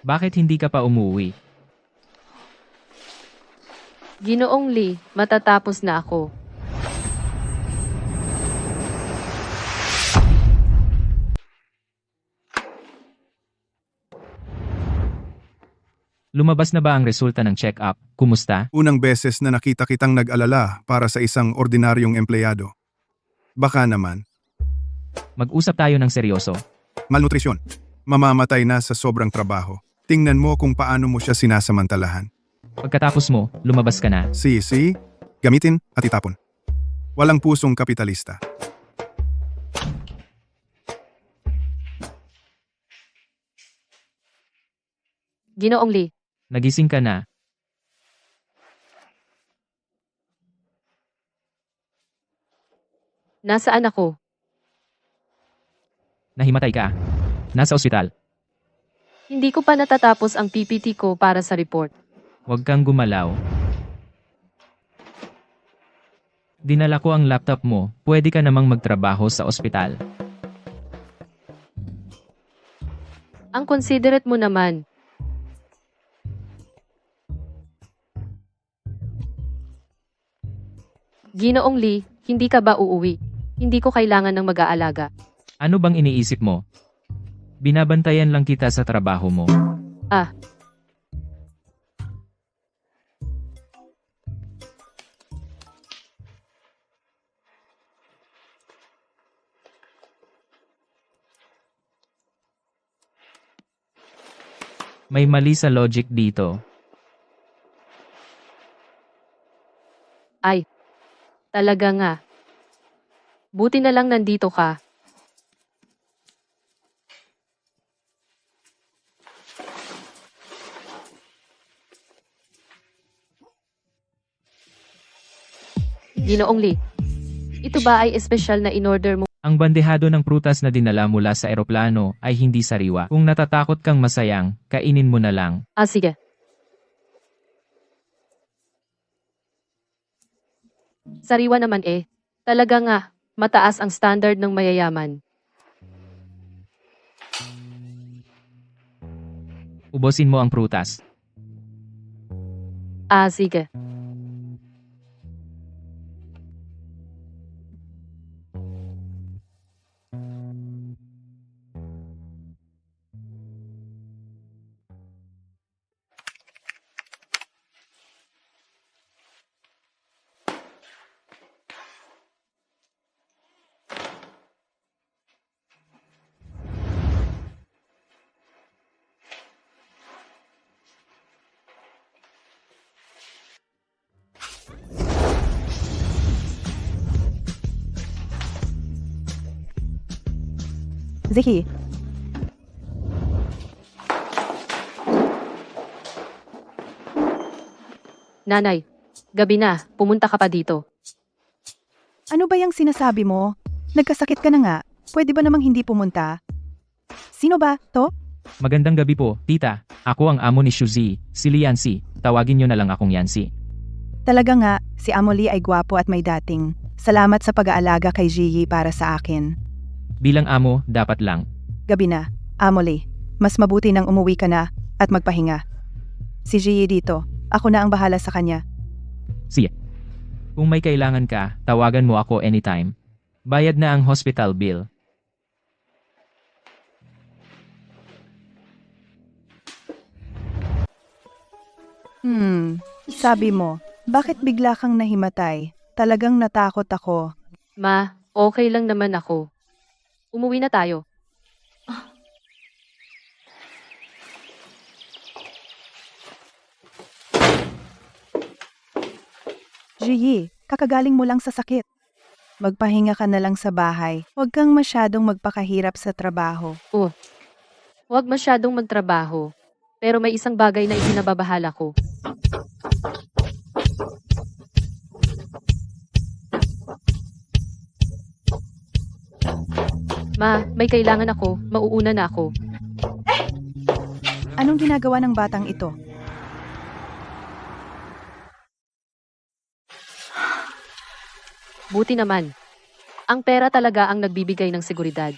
Bakit hindi ka pa umuwi? Ginoong Lee, matatapos na ako. Lumabas na ba ang resulta ng check-up? Kumusta? Unang beses na nakita kitang nag-alala para sa isang ordinaryong empleyado. Baka naman, Mag-usap tayo ng seryoso. malnutrisyon. Mamamatay na sa sobrang trabaho. Tingnan mo kung paano mo siya sinasamantalahan. Pagkatapos mo, lumabas ka na. Si, gamitin at itapon. Walang pusong kapitalista. Ginoong Lee, Nagising ka na. nasaan ako? Nahimatay ka. Nasa ospital. Hindi ko pa natatapos ang PPT ko para sa report. Huwag kang gumalaw. Dinala ko ang laptop mo. Pwede ka namang magtrabaho sa ospital. Ang considerate mo naman. Ginoong Lee, hindi ka ba uuwi? Hindi ko kailangan ng mag-aalaga. Ano bang iniisip mo? Binabantayan lang kita sa trabaho mo. Ah, May mali sa logic dito. ay. Talaga nga. Buti na lang nandito ka. Ginoong Lee, ito ba ay espesyal na in-order mo? Ang bandehado ng prutas na dinala mula sa eroplano ay hindi sariwa. Kung natatakot kang masayang, kainin mo na lang. Ah, sige. Sariwa naman eh. Talaga nga, mataas ang standard ng mayayaman. Ubusin mo ang prutas. Ah, sige. Zihi, Nanay, gabi na, pumunta ka pa dito. ano ba yung sinasabi mo? Nagkasakit ka na nga. Pwede ba namang hindi pumunta? Sino ba, to? Magandang gabi po, tita. Ako ang amo ni Shuzi, si Liansi. Tawagin niyo na lang akong Yansi. Talaga nga, si Amoli ay gwapo at may dating. Salamat sa pag-aalaga kay Jiyi para sa akin. Bilang amo, dapat lang. Gabi na, Amoli. Mas mabuti nang umuwi ka na at magpahinga. Si Jiyi dito. Ako na ang bahala sa kanya. Sige. Kung may kailangan ka, tawagan mo ako anytime. Bayad na ang hospital bill. Sabi mo, bakit bigla kang nahimatay? Talagang natakot ako. Ma, okay lang naman ako. Umuwi na tayo. Jiyi, kakagaling mo lang sa sakit. Magpahinga ka na lang sa bahay. Huwag kang masyadong magpakahirap sa trabaho. Huwag masyadong magtrabaho. Pero may isang bagay na ipinababahala ko. Ma, may kailangan ako. Mauuna na ako. Anong ginagawa ng batang ito? Buti naman. Ang pera talaga ang nagbibigay ng seguridad.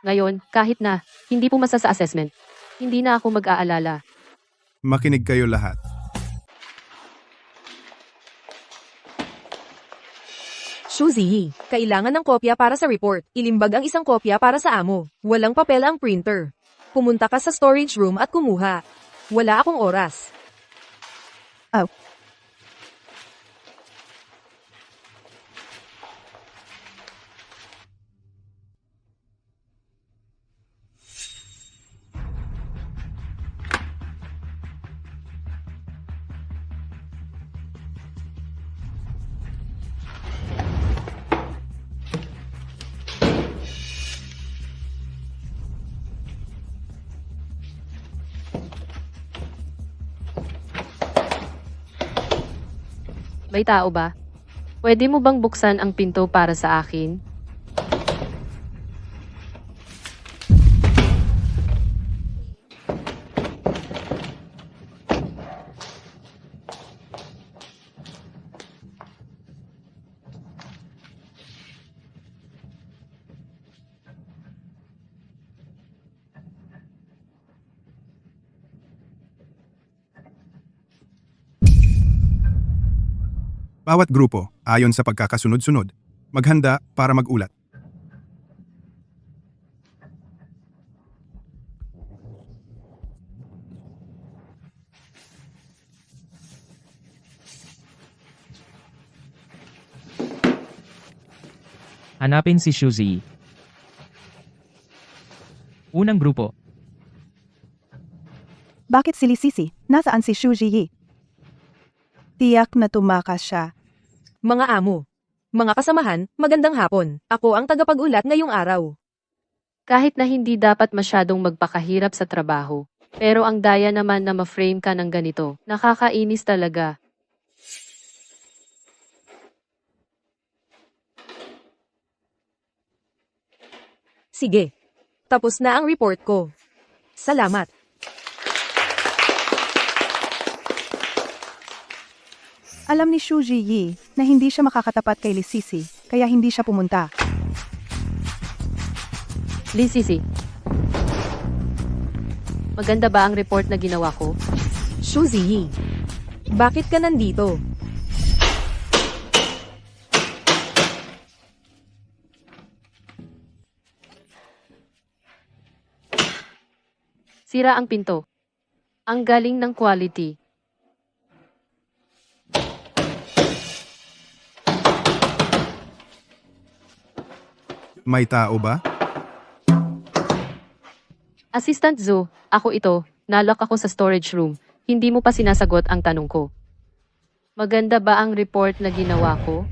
Ngayon, kahit na hindi pumasa sa assessment, hindi na ako mag-aalala. Makinig kayo lahat. Shuzi, kailangan ng kopya para sa report. Ilimbag ang isang kopya para sa amo. Walang papel ang printer. Pumunta ka sa storage room at kumuha. Wala akong oras. May tao ba? Pwede mo bang buksan ang pinto para sa akin? Bawat grupo, ayon sa pagkakasunod-sunod, maghanda para magulat. Hanapin si Shuzi. Unang grupo, Bakit silisisi? Nasaan si Xu Ziyi? Tiyak na tumakas siya. Mga amo. Mga kasamahan, magandang hapon. Ako ang tagapag-ulat ngayong araw. Kahit na hindi dapat masyadong magpakahirap sa trabaho. Pero ang daya naman na ma-frame ka ng ganito, nakakainis talaga. Sige. Tapos na ang report ko. Salamat. Alam ni Xu Ziyi na hindi siya makakatapat kay Lisisi, kaya hindi siya pumunta. Lisisi. Maganda ba ang report na ginawa ko? Xu Ziyi. Bakit ka nandito? Sira ang pinto. Ang galing ng quality. May tao ba? Assistant Zo, ako ito. Nalock ako sa storage room. Hindi mo pa sinasagot ang tanong ko. Maganda ba ang report na ginawa ko?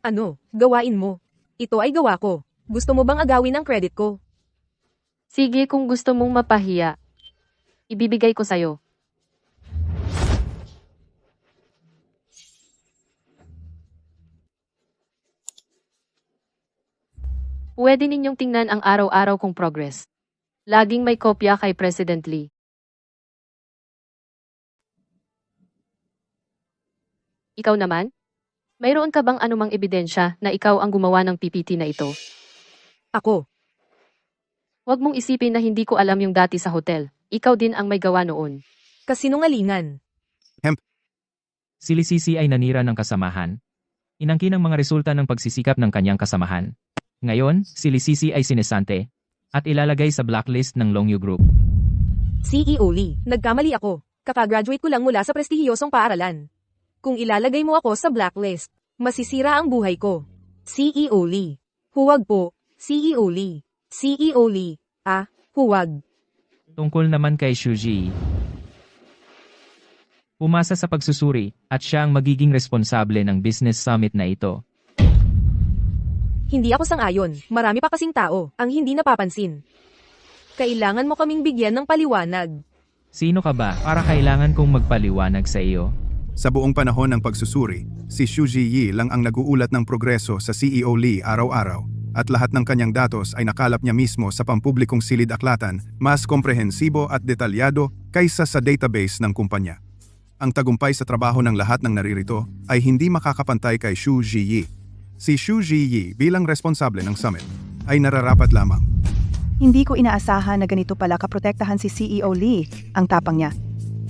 Ano, gawain mo. Ito ay gawa ko. Gusto mo bang agawin ang credit ko? Sige kung gusto mong mapahiya. Ibibigay ko sa'yo. Pwede ninyong tingnan ang araw-araw kong progress. Laging may kopya kay President Lee. Ikaw naman? Mayroon ka bang anumang ebidensya na ikaw ang gumawa ng PPT na ito? Ako. Huwag mong isipin na hindi ko alam yung dati sa hotel. Ikaw din ang may gawa noon. Kasinungalingan. si Lisisi ay nanira ng kasamahan. Inangkin ang mga resulta ng pagsisikap ng kanyang kasamahan. Ngayon, si Lisisi ay sinesante at ilalagay sa blacklist ng Longyu Group. CEO Lee, nagkamali ako. Kakagraduate ko lang mula sa prestihiyosong paaralan. Kung ilalagay mo ako sa blacklist, masisira ang buhay ko. CEO Lee. Huwag po. CEO Lee. CEO Lee. Huwag. Tungkol naman kay Shuji. Pumasa sa pagsusuri at siya ang magiging responsable ng business summit na ito. Hindi ako sang-ayon. Marami pa kasing tao ang hindi napapansin. Kailangan mo kaming bigyan ng paliwanag. Sino ka ba para kailangan kong magpaliwanag sa iyo? Sa buong panahon ng pagsusuri, si Xu Ziyi lang ang nag-uulat ng progreso sa CEO Lee araw-araw at lahat ng kanyang datos ay nakalap niya mismo sa pampublikong silid-aklatan, mas komprehensibo at detalyado kaysa sa database ng kumpanya. Ang tagumpay sa trabaho ng lahat ng naririto ay hindi makakapantay kay Xu Ziyi. Si Xu Ziyi bilang responsable ng summit ay nararapat lamang. Hindi ko inaasahan na ganito pala kaprotektahan si CEO Lee, ang tapang niya.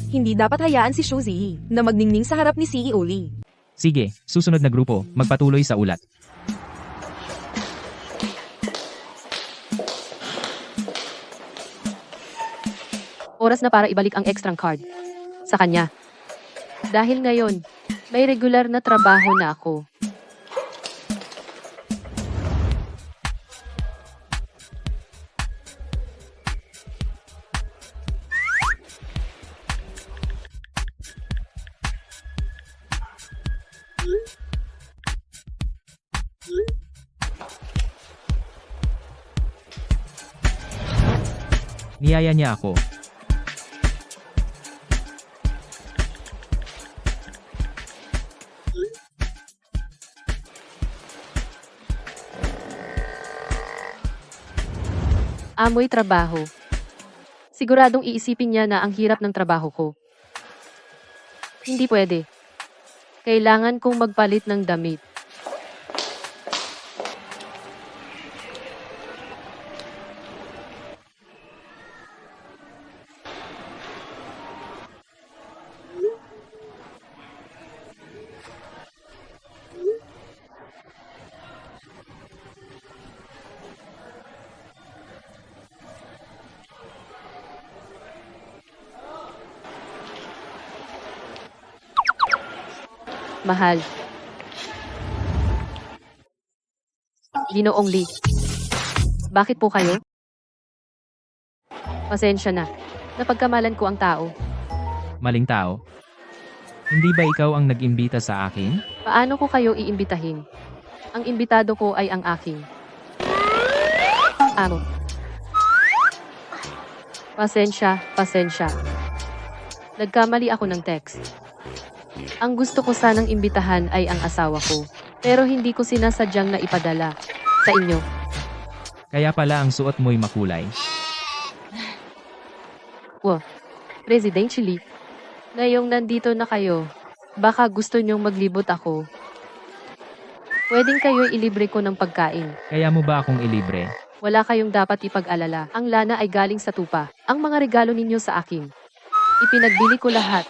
Hindi dapat hayaan si Xu Ziyi na magningning sa harap ni CEO Lee. Sige, susunod na grupo, magpatuloy sa ulat. Oras na para ibalik ang extra card sa kanya. Dahil ngayon, may regular na trabaho na ako. Niyaya niya ako. Amoy trabaho. Siguradong iisipin niya na ang hirap ng trabaho ko. Hindi pwede. Kailangan kong magpalit ng damit. Mahal. Ginoong Lee. Bakit po kayo? Pasensya na. Napagkamalan ko ang tao. Maling tao. Hindi ba ikaw ang nag-imbita sa akin? Paano ko kayo iimbitahin? Ang imbitado ko ay ang aking amo. Pasensya. Nagkamali ako ng text. Ang gusto ko sanang imbitahan ay ang asawa ko. Pero hindi ko sinasadyang na ipadala sa inyo. Kaya pala ang suot mo'y makulay. Presidentially. Ngayong nandito na kayo, baka gusto nyong maglibot ako. Pwedeng kayo ilibre ko ng pagkain. Kaya mo ba akong ilibre? Wala kayong dapat ipag-alala. Ang lana ay galing sa tupa. Ang mga regalo ninyo sa akin. Ipinagbili ko lahat.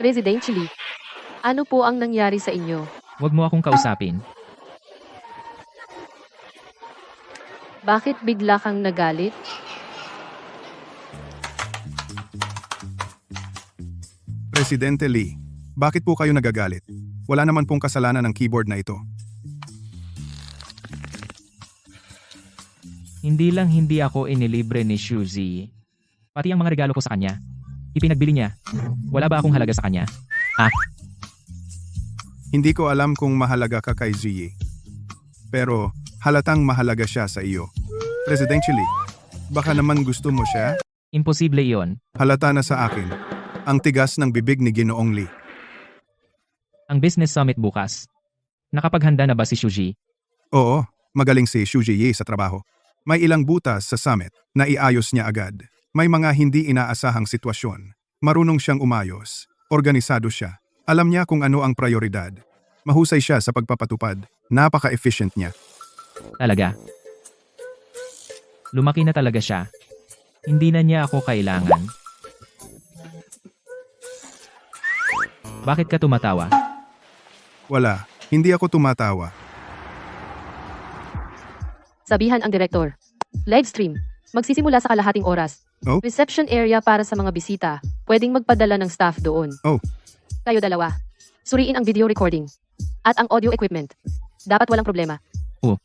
Presidentially. Ano po ang nangyari sa inyo? Huwag mo akong kausapin. Bakit bigla kang nagalit? Presidente Lee, bakit po kayo nagagalit? Wala naman pong kasalanan ng keyboard na ito. Hindi ako inilibre ni Shuzi. Pati ang mga regalo ko sa kanya. Ipinagbili niya. Wala ba akong halaga sa kanya? Hindi ko alam kung mahalaga ka kay Ziyi. Pero halatang mahalaga siya sa iyo. Presidente Lee, baka naman gusto mo siya? Imposible iyon. Halata na sa akin. Ang tigas ng bibig ni Ginoong Lee. Ang business summit bukas. Nakapaghanda na ba si Shuji? Oo, magaling si Xu Jiyi sa trabaho. May ilang butas sa summit na iayos niya agad. May mga hindi inaasahang sitwasyon. Marunong siyang umayos. Organisado siya. Alam niya kung ano ang prioridad. Mahusay siya sa pagpapatupad. Napaka-efficient niya. Talaga. Lumaki na talaga siya. Hindi na niya ako kailangan. Bakit ka tumatawa? Wala, hindi ako tumatawa. Sabihan ang direktor. Live stream. Magsisimula sa kalahating oras. Oh? Reception area para sa mga bisita. Pwedeng magpadala ng staff doon. Oh. Kayo dalawa. Suriin ang video recording. At ang audio equipment. Dapat walang problema. Oh.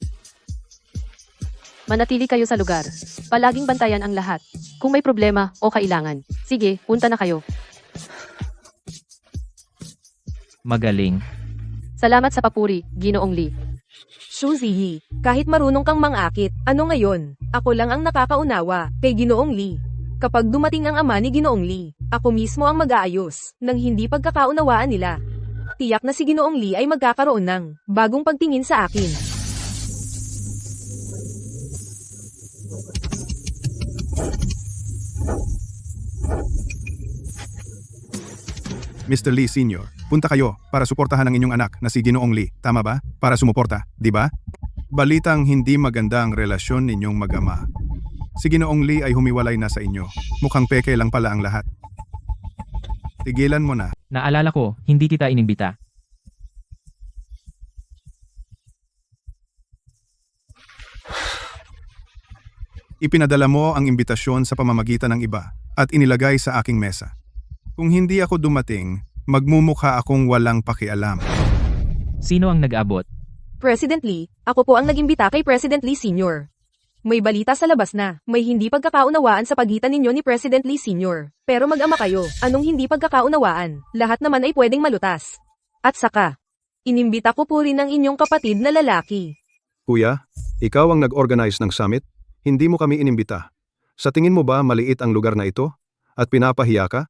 Manatili kayo sa lugar. Palaging bantayan ang lahat. Kung may problema o kailangan. Sige, punta na kayo. Magaling. Salamat sa papuri, Ginoong Lee. Shuzi, kahit marunong kang mangakit, ano ngayon? Ako lang ang nakakaunawa, kay Ginoong Lee. Kapag dumating ang ama ni Ginoong Lee, ako mismo ang mag-aayos, ng hindi pagkakaunawaan nila. Tiyak na si Ginoong Lee ay magkakaroon ng bagong pagtingin sa akin. Mr. Lee Sr., punta kayo para suportahan ang inyong anak na si Ginoong Lee. Tama ba? Para sumuporta, di ba? Balitang hindi maganda ang relasyon ninyong mag-ama. Si Ginoong Lee ay humiwalay na sa inyo. Mukhang peke lang pala ang lahat. Tigilan mo na. Naalala ko, hindi kita inimbita. Ipinadala mo ang imbitasyon sa pamamagitan ng iba. at inilagay sa aking mesa. Kung hindi ako dumating, magmumukha akong walang pakialam. Sino ang nag-abot? President Lee, ako po ang nag-imbita kay President Lee Sr. May balita sa labas na may hindi pagkakaunawaan sa pagitan ninyo ni President Lee Sr. Pero mag-ama kayo, anong hindi pagkakaunawaan? Lahat naman ay pwedeng malutas. At saka, inimbita ko po rin ang inyong kapatid na lalaki. Kuya, ikaw ang nag-organize ng summit? Hindi mo kami inimbita. Sa tingin mo ba maliit ang lugar na ito? At pinapahiya ka?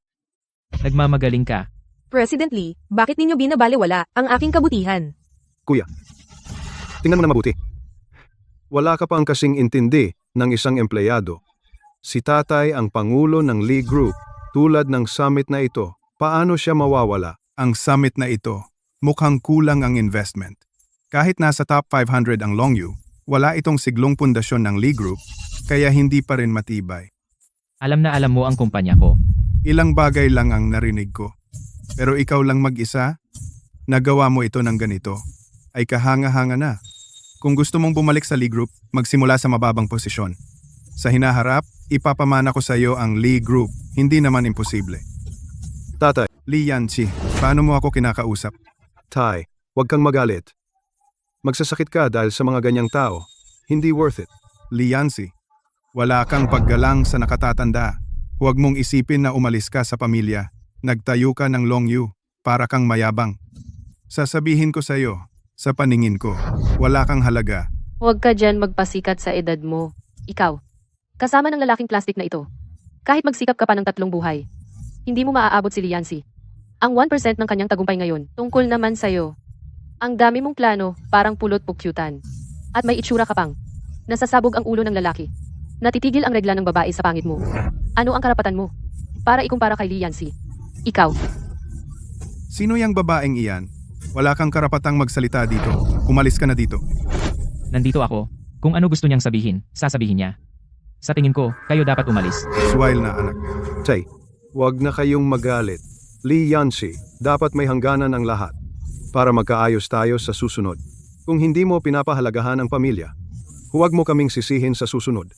Nagmamagaling ka. President Lee, bakit ninyo binabalewala ang aking kabutihan? Kuya, tingnan mo na mabuti. Wala ka pang kasing intindi ng isang empleyado. Si tatay ang pangulo ng Lee Group. Tulad ng summit na ito, paano siya mawawala? Ang summit na ito, mukhang kulang ang investment. Kahit nasa top 500 ang Longyu, wala itong siglong pundasyon ng Lee Group, kaya hindi pa rin matibay. Alam na alam mo ang kumpanya ko. Ilang bagay lang ang narinig ko. Pero ikaw lang mag-isa, nagawa mo ito ng ganito, ay kahanga-hanga na. Kung gusto mong bumalik sa Lee Group, magsimula sa mababang posisyon. Sa hinaharap, ipapamana ko sa iyo ang Lee Group, hindi naman imposible. Tatay, Lee Yanqi, paano mo ako kinakausap? Tay, huwag kang magalit. Magsasakit ka dahil sa mga ganyang tao. Hindi worth it. Lee Yanqi, wala kang paggalang sa nakatatanda. Huwag mong isipin na umalis ka sa pamilya. Nagtayo ka ng Longyu, para kang mayabang. Sasabihin ko sa iyo, sa paningin ko, wala kang halaga. Huwag ka dyan magpasikat sa edad mo. Ikaw, kasama ng lalaking plastic na ito. Kahit magsikap ka pa ng 3 buhay, hindi mo maaabot si Liansi. Ang 1% ng kanyang tagumpay ngayon, tungkol naman sa'yo. Ang dami mong plano, parang pulot pukyutan. At may itsura ka pang. Nasasabog ang ulo ng lalaki. Natitigil ang regla ng babae sa pangit mo. Ano ang karapatan mo? Para ikumpara kay Liansi. Ikaw. Sino yang babaeng iyan? Wala kang karapatang magsalita dito. Umalis ka na dito. Nandito ako. Kung ano gusto niyang sabihin, sasabihin niya. Sa tingin ko, kayo dapat umalis. Swile na anak. Tay, huwag na kayong magalit. Lee Yanqi, dapat may hangganan ang lahat. Para magkaayos tayo sa susunod. Kung hindi mo pinapahalagahan ang pamilya, huwag mo kaming sisihin sa susunod.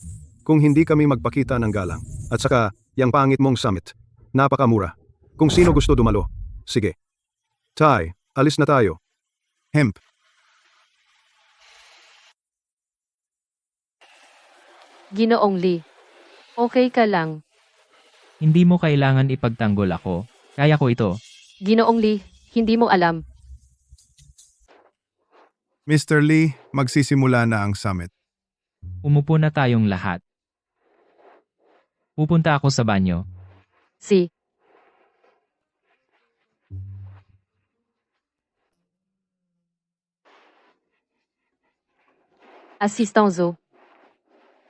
Kung hindi kami magpakita ng galang. At saka, yang pangit mong summit. Napakamura. Kung sino gusto dumalo, sige. Tay, alis na tayo. Hemp. Ginoong Lee. Okay ka lang. Hindi mo kailangan ipagtanggol ako. Kaya ko ito. Ginoong Lee, hindi mo alam. Mr. Lee, magsisimula na ang summit. Umupo na tayong lahat. Pupunta ako sa banyo. Si. Assistant Zo.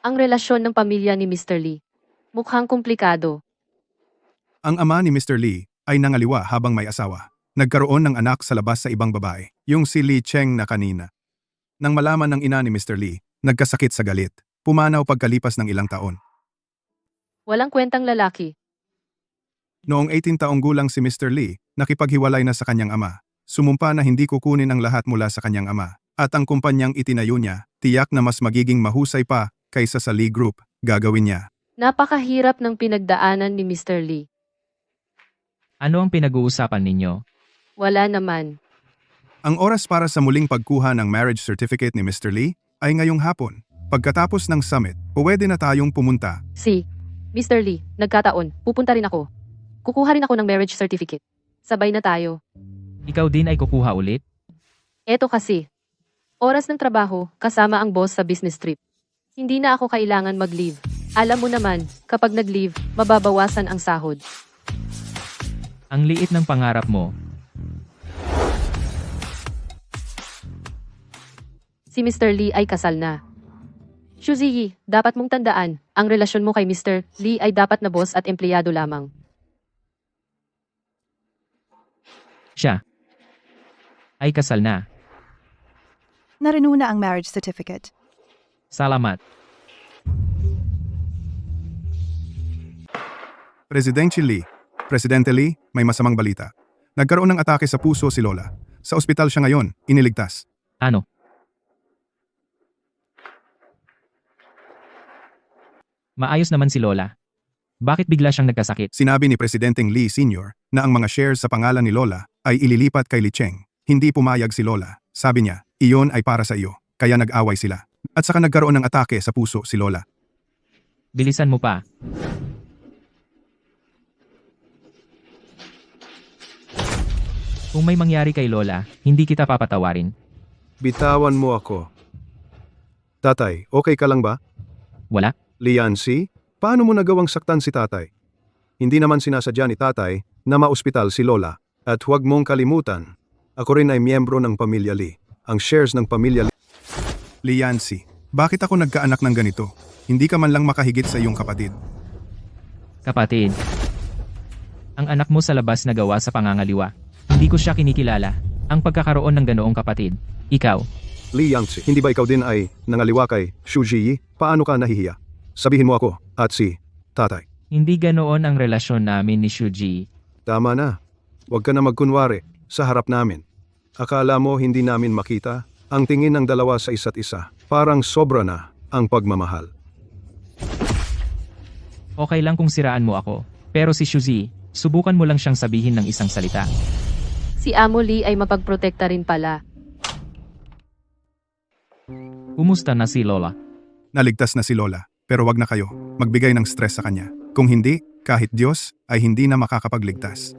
Ang relasyon ng pamilya ni Mr. Lee. Mukhang komplikado. Ang ama ni Mr. Lee ay nangaliwa habang may asawa. Nagkaroon ng anak sa labas sa ibang babae, yung si Lee Cheng na kanina. Nang malaman ng ina ni Mr. Lee, nagkasakit sa galit. Pumanaw pagkalipas ng ilang taon. Walang kwentang lalaki. Noong 18 taong gulang si Mr. Lee, nakipaghiwalay na sa kanyang ama. Sumumpa na hindi kukunin ang lahat mula sa kanyang ama. At ang kumpanyang itinayo niya, tiyak na mas magiging mahusay pa kaysa sa Lee Group, gagawin niya. Napakahirap ng pinagdaanan ni Mr. Lee. Ano ang pinag-uusapan ninyo? Wala naman. Ang oras para sa muling pagkuha ng marriage certificate ni Mr. Lee ay ngayong hapon. Pagkatapos ng summit, pwede na tayong pumunta. Si. Mr. Lee, nagkataon, pupunta rin ako. Kukuha rin ako ng marriage certificate. Sabay na tayo. Ikaw din ay kukuha ulit? Eto kasi. Oras ng trabaho, kasama ang boss sa business trip. Hindi na ako kailangan mag-leave. Alam mo naman, kapag nag-leave, mababawasan ang sahod. Ang liit ng pangarap mo. Si Mr. Lee ay kasal na. Xu Ziyi, dapat mong tandaan, ang relasyon mo kay Mr. Lee ay dapat na boss at empleyado lamang. Siya ay kasal na. Narenew na ang marriage certificate. Salamat. Presidente Lee, may masamang balita. Nagkaroon ng atake sa puso si Lola. Sa ospital siya ngayon, iniligtas. Ano? Maayos naman si Lola. Bakit bigla siyang nagkasakit? Sinabi ni Presidenteng Lee Sr. na ang mga shares sa pangalan ni Lola ay ililipat kay Lee Cheng. Hindi pumayag si Lola. Sabi niya, iyon ay para sa iyo. Kaya nag-away sila. At saka nagkaroon ng atake sa puso si Lola. Bilisan mo pa. Kung may mangyari kay Lola, hindi kita papatawarin. Bitawan mo ako. Tatay, okay ka lang ba? Wala? Liansi, paano mo nagawang saktan si tatay? Hindi naman sinasadya ni tatay na maospital si Lola. At huwag mong kalimutan, ako rin ay miyembro ng pamilya Lee. Ang shares ng pamilya Lee. Liansi, bakit ako nagkaanak ng ganito? Hindi ka man lang makahigit sa iyong kapatid. Kapatid. Ang anak mo sa labas na gawa sa pangangaliwa. Hindi ko siya kinikilala. Ang pagkakaroon ng ganoong kapatid. Ikaw. Liansi, hindi ba ikaw din ay nangaliwa kay Xu Ziyi? Paano ka nahihiya? Sabihin mo ako at si tatay. Hindi ganoon ang relasyon namin ni Shuji. Tama na. Huwag ka na magkunwari sa harap namin. Akala mo hindi namin makita ang tingin ng dalawa sa isa't isa. Parang sobra na ang pagmamahal. Okay lang kung siraan mo ako. Pero si Shuji, subukan mo lang siyang sabihin ng isang salita. Si Amo Lee ay mapagprotekta rin pala. Kumusta na si Lola? Naligtas na si Lola, pero wag na kayo magbigay ng stress sa kanya. Kung hindi, kahit Diyos ay hindi na makakapagligtas.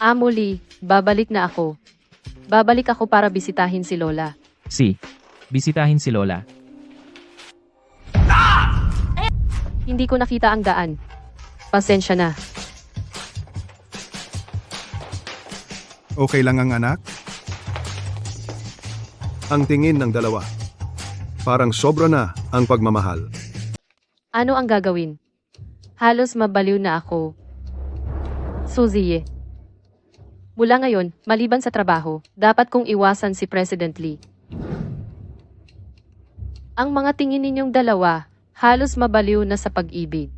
Amo Lee, babalik na ako. Babalik ako para bisitahin si Lola. Bisitahin si Lola. Hindi ko nakita ang daan. Pasensya na. Okay lang ang anak? Ang tingin ng dalawa. Parang sobra na ang pagmamahal. Ano ang gagawin? Halos mabaliw na ako. Suziye. Mula ngayon, maliban sa trabaho, dapat kong iwasan si President Lee. Ang mga tingin ninyong dalawa, halos mabaliw na sa pag-ibig.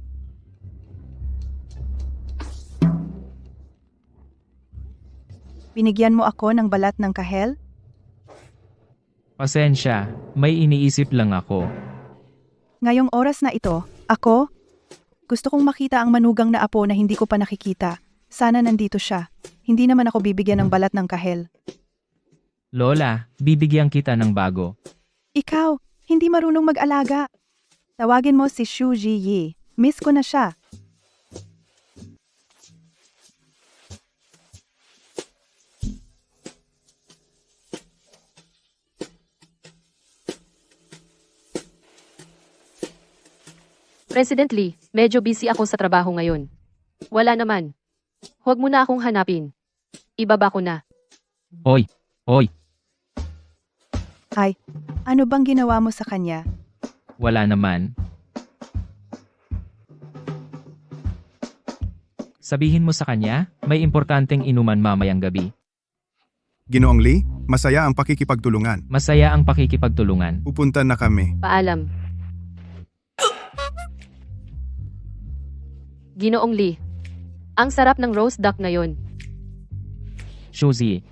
Binigyan mo ako ng balat ng kahel? Pasensya, may iniisip lang ako. Ngayong oras na ito, ako? Gusto kong makita ang manugang na apo na hindi ko pa nakikita. Sana nandito siya. Hindi naman ako bibigyan ng balat ng kahel. Lola, bibigyan kita ng bago. Ikaw, hindi marunong mag-alaga. Tawagin mo si Xu Ziyi. Miss ko na siya. President Lee, medyo busy ako sa trabaho ngayon. Wala naman. Huwag mo na akong hanapin. Ibaba ko na. Oy! Ay, ano bang ginawa mo sa kanya? Wala naman. Sabihin mo sa kanya, may importanteng inuman mamayang gabi. Ginoong Lee, masaya ang pakikipagtulungan. Masaya ang pakikipagtulungan. Pupunta na kami. Paalam. Ginoong Lee. Ang sarap ng roast duck ngayon. Shuzi,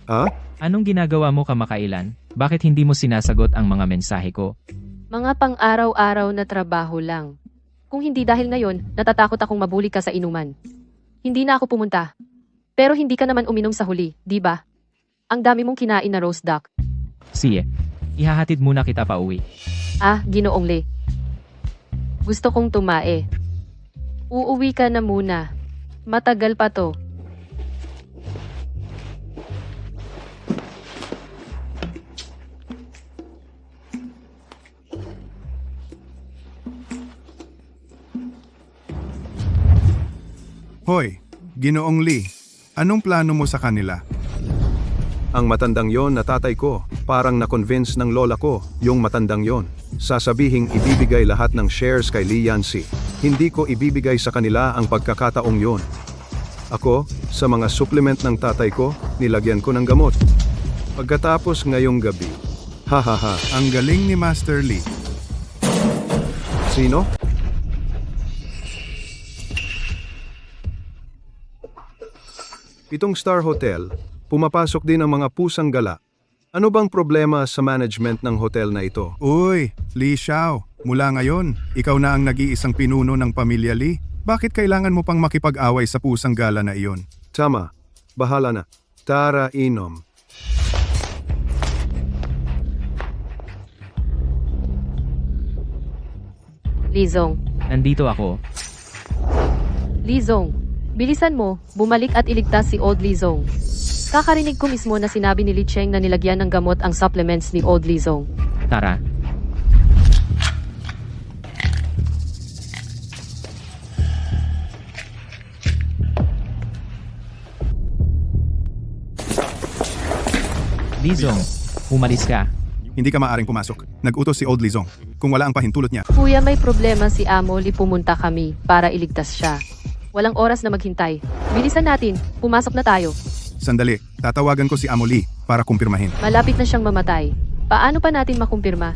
Ah? anong ginagawa mo kamakailan? Bakit hindi mo sinasagot ang mga mensahe ko? Mga pang-araw-araw na trabaho lang. Kung hindi dahil ngayon, natatakot akong mabuli ka sa inuman. Hindi na ako pumunta. Pero hindi ka naman uminom sa huli, di ba? Ang dami mong kinain na roast duck. Sige, ihahatid muna kita pa uwi. Ah, Ginoong Lee. Gusto kong tumae. Uuwi ka na muna. Matagal pa to. Hoy, Ginoong Lee, anong plano mo sa kanila? Ang matandang yon na tatay ko, parang na-convince ng lola ko, yung matandang yon. Sasabihing ibibigay lahat ng shares kay Lee Yancy. Hindi ko ibibigay sa kanila ang pagkakataong yon. Ako, sa mga supplement ng tatay ko, nilagyan ko ng gamot. Pagkatapos ngayong gabi, hahaha, Ang galing ni Master Lee. sino? Pitong star hotel, pumapasok din ang mga pusang gala. Ano bang problema sa management ng hotel na ito? Uy, Lee Xiao, mula ngayon, ikaw na ang nag-iisang pinuno ng pamilya Lee. Bakit kailangan mo pang makipag-away sa pusang gala na iyon? Tama, bahala na. Tara, inom. Lizong. Nandito ako. Lizong. Bilisan mo, bumalik at iligtas si Old Lizong. Kakarinig ko mismo na sinabi ni Li Cheng na nilagyan ng gamot ang supplements ni Old Lizong. Tara. Lizong, umalis ka. Hindi ka maaring pumasok. Nag-utos si Old Lizong. Kung wala ang pahintulot niya, Kuya, may problema si Amo Li, pumunta kami para iligtas siya. Walang oras na maghintay. Bilisan natin, pumasok na tayo. sandali, tatawagan ko si Amo Lee para kumpirmahin. Malapit na siyang mamatay. Paano pa natin makumpirma?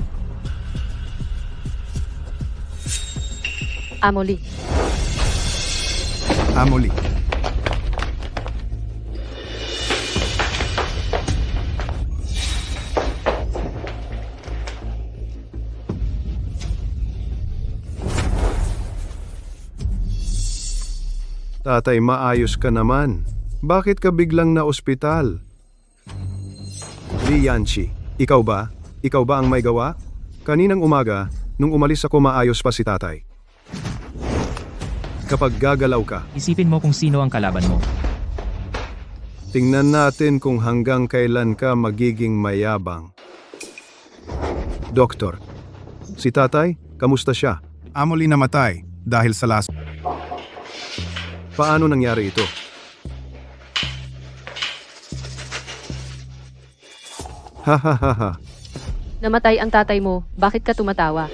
Amo Li. Amo Lee. Tatay, maayos ka naman. Bakit ka biglang na ospital? Li Yanqi, ikaw ba? Ikaw ba ang may gawa? Kaninang umaga, nung umalis ako maayos pa si tatay. Kapag gagalaw ka, Isipin mo kung sino ang kalaban mo. tingnan natin kung hanggang kailan ka magiging mayabang. Doktor, si tatay, kamusta siya? Amo Lee namatay dahil sa las... Paano nangyari ito? Ha. Namatay ang tatay mo, bakit ka tumatawa?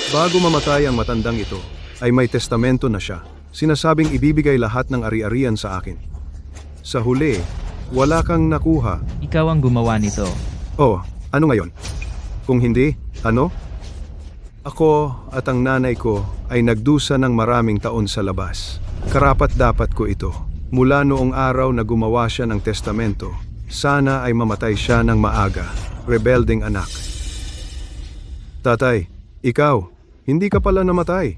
Bago mamatay ang matandang ito, ay may testamento na siya. Sinasabing ibibigay lahat ng ari-arian sa akin. Sa huli, wala kang nakuha. Ikaw ang gumawa nito. Oh, ano ngayon? Kung hindi, ano? Ako at ang nanay ko ay nagdusa ng maraming taon sa labas. Karapat-dapat ko ito. Mula noong araw na gumawa siya ng testamento, sana ay mamatay siya ng maaga. Rebelding anak. Tatay, ikaw, hindi ka pala namatay.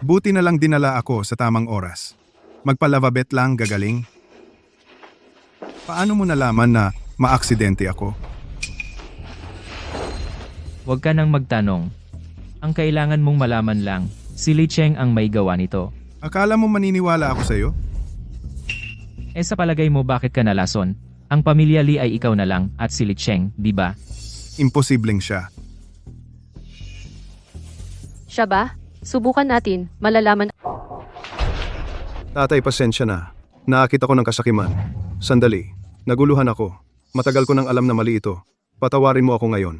Buti na lang dinala ako sa tamang oras. Magpalavabet lang, gagaling. Paano mo nalaman na maaksidente ako? Huwag ka nang magtanong. Ang kailangan mong malaman lang, si Li Cheng ang may gawa nito. Akala mo maniniwala ako sa'yo? Sa palagay mo bakit ka nalason? Ang pamilya Li ay ikaw na lang at si Li Cheng, di ba? Imposibleng siya. Siya ba? Subukan natin, malalaman. Tatay, pasensya na. Nakakita ko ng kasakiman. Sandali, naguluhan ako. Matagal ko nang alam na mali ito. Patawarin mo ako ngayon.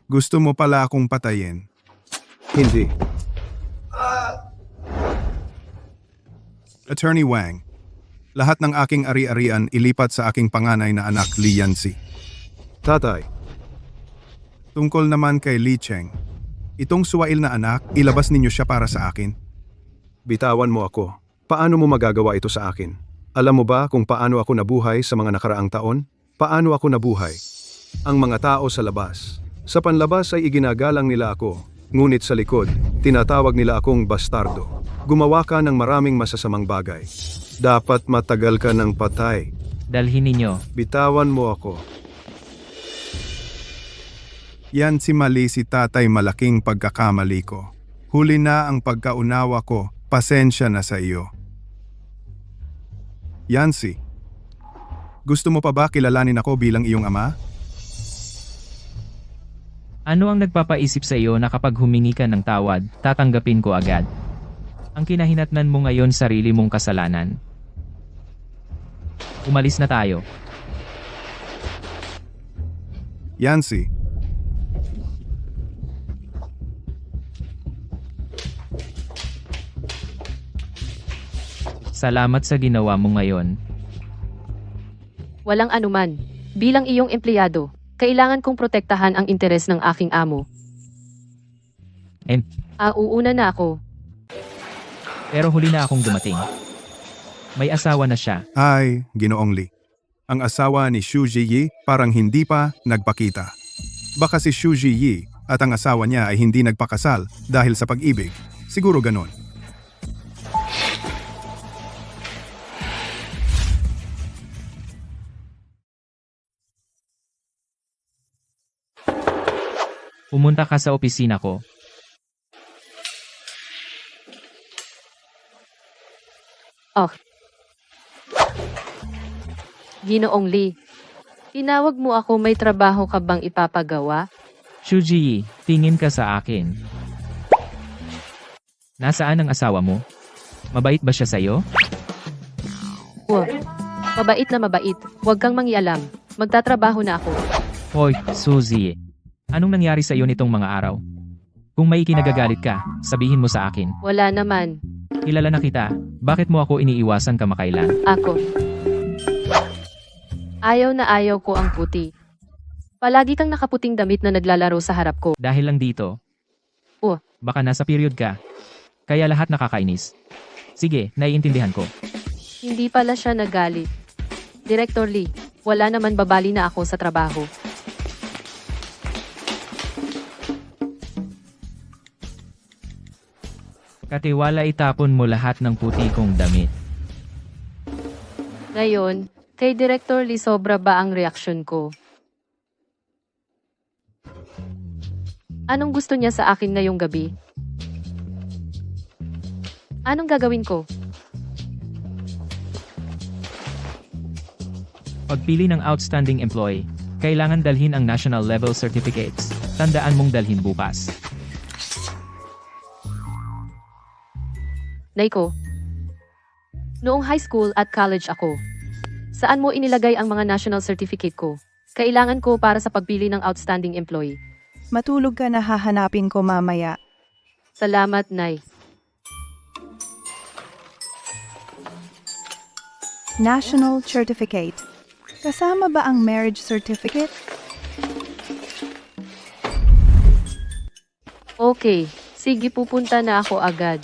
Gusto mo pala akong patayin. Hindi. Attorney Wang, lahat ng aking ari-arian ilipat sa aking panganay na anak, Li Yanqi. Tatay, Tungkol naman kay Li Cheng, itong suwail na anak, ilabas ninyo siya para sa akin. bitawan mo ako. Paano mo magagawa ito sa akin? Alam mo ba kung paano ako nabuhay sa mga nakaraang taon? Paano ako nabuhay? Ang mga tao sa labas. Sa panlabas ay iginagalang nila ako. Ngunit sa likod, tinatawag nila akong bastardo. Gumawa ka ng maraming masasamang bagay. Dapat matagal ka ng patay. Dalhin ninyo. Bitawan mo ako. Yan si mali si tatay, malaking pagkakamali ko. Huli na ang pagkaunawa ko, pasensya na sa iyo. Yancy, gusto mo pa ba kilalanin ako bilang iyong ama? Ano ang nagpapaisip sa iyo na kapag humingi ka ng tawad, tatanggapin ko agad? Ang kinahinatnan mo ngayon sarili mong kasalanan. Umalis na tayo. Yancy, Salamat sa ginawa mo ngayon. Walang anuman. Bilang iyong empleyado, kailangan kong protektahan ang interes ng aking amo. Uuna na ako. Pero huli na akong dumating. May asawa na siya. ay, Ginoong Lee. ang asawa ni Xu Ziyi parang hindi pa nagpakita. Baka si Xu Ziyi at ang asawa niya ay hindi nagpakasal dahil sa pag-ibig. Siguro ganon. Pumunta ka sa opisina ko. Ginoong Lee, tinawag mo ako, may trabaho ka bang ipapagawa? Shuji, tingin ka sa akin. Nasaan ang asawa mo? Mabait ba siya sa'yo? Mabait na mabait, huwag kang mangialam. Magtatrabaho na ako. Hoy, Suzy. Anong nangyari sa iyo nitong mga araw? Kung may kinagagalit ka, sabihin mo sa akin. Wala naman. Kilala na kita. Bakit mo ako iniiwasan kamakailan? Ako. Ayaw na ayaw ko ang puti. Palagi kang nakaputing damit na naglalaro sa harap ko. Dahil lang dito. Baka nasa period ka. Kaya lahat nakakainis. Sige, naiintindihan ko. Hindi pala siya nagalit. Director Lee, wala naman, babali na ako sa trabaho. Katiwala, itapon mo lahat ng puti kong damit. Ngayon, kay Director Lee sobra ba ang reaksyon ko? Anong gusto niya sa akin ngayong gabi? Anong gagawin ko? Pagpili ng outstanding employee, kailangan dalhin ang national level certificates. Tandaan mong dalhin bukas. Naiko. Noong high school at college ako. Saan mo inilagay ang mga national certificate ko? Kailangan ko para sa pagpili ng outstanding employee. Matulog ka na, hahanapin ko mamaya. Salamat, Nay. National Certificate. Kasama ba ang marriage certificate? Okay, sige, pupunta na ako agad.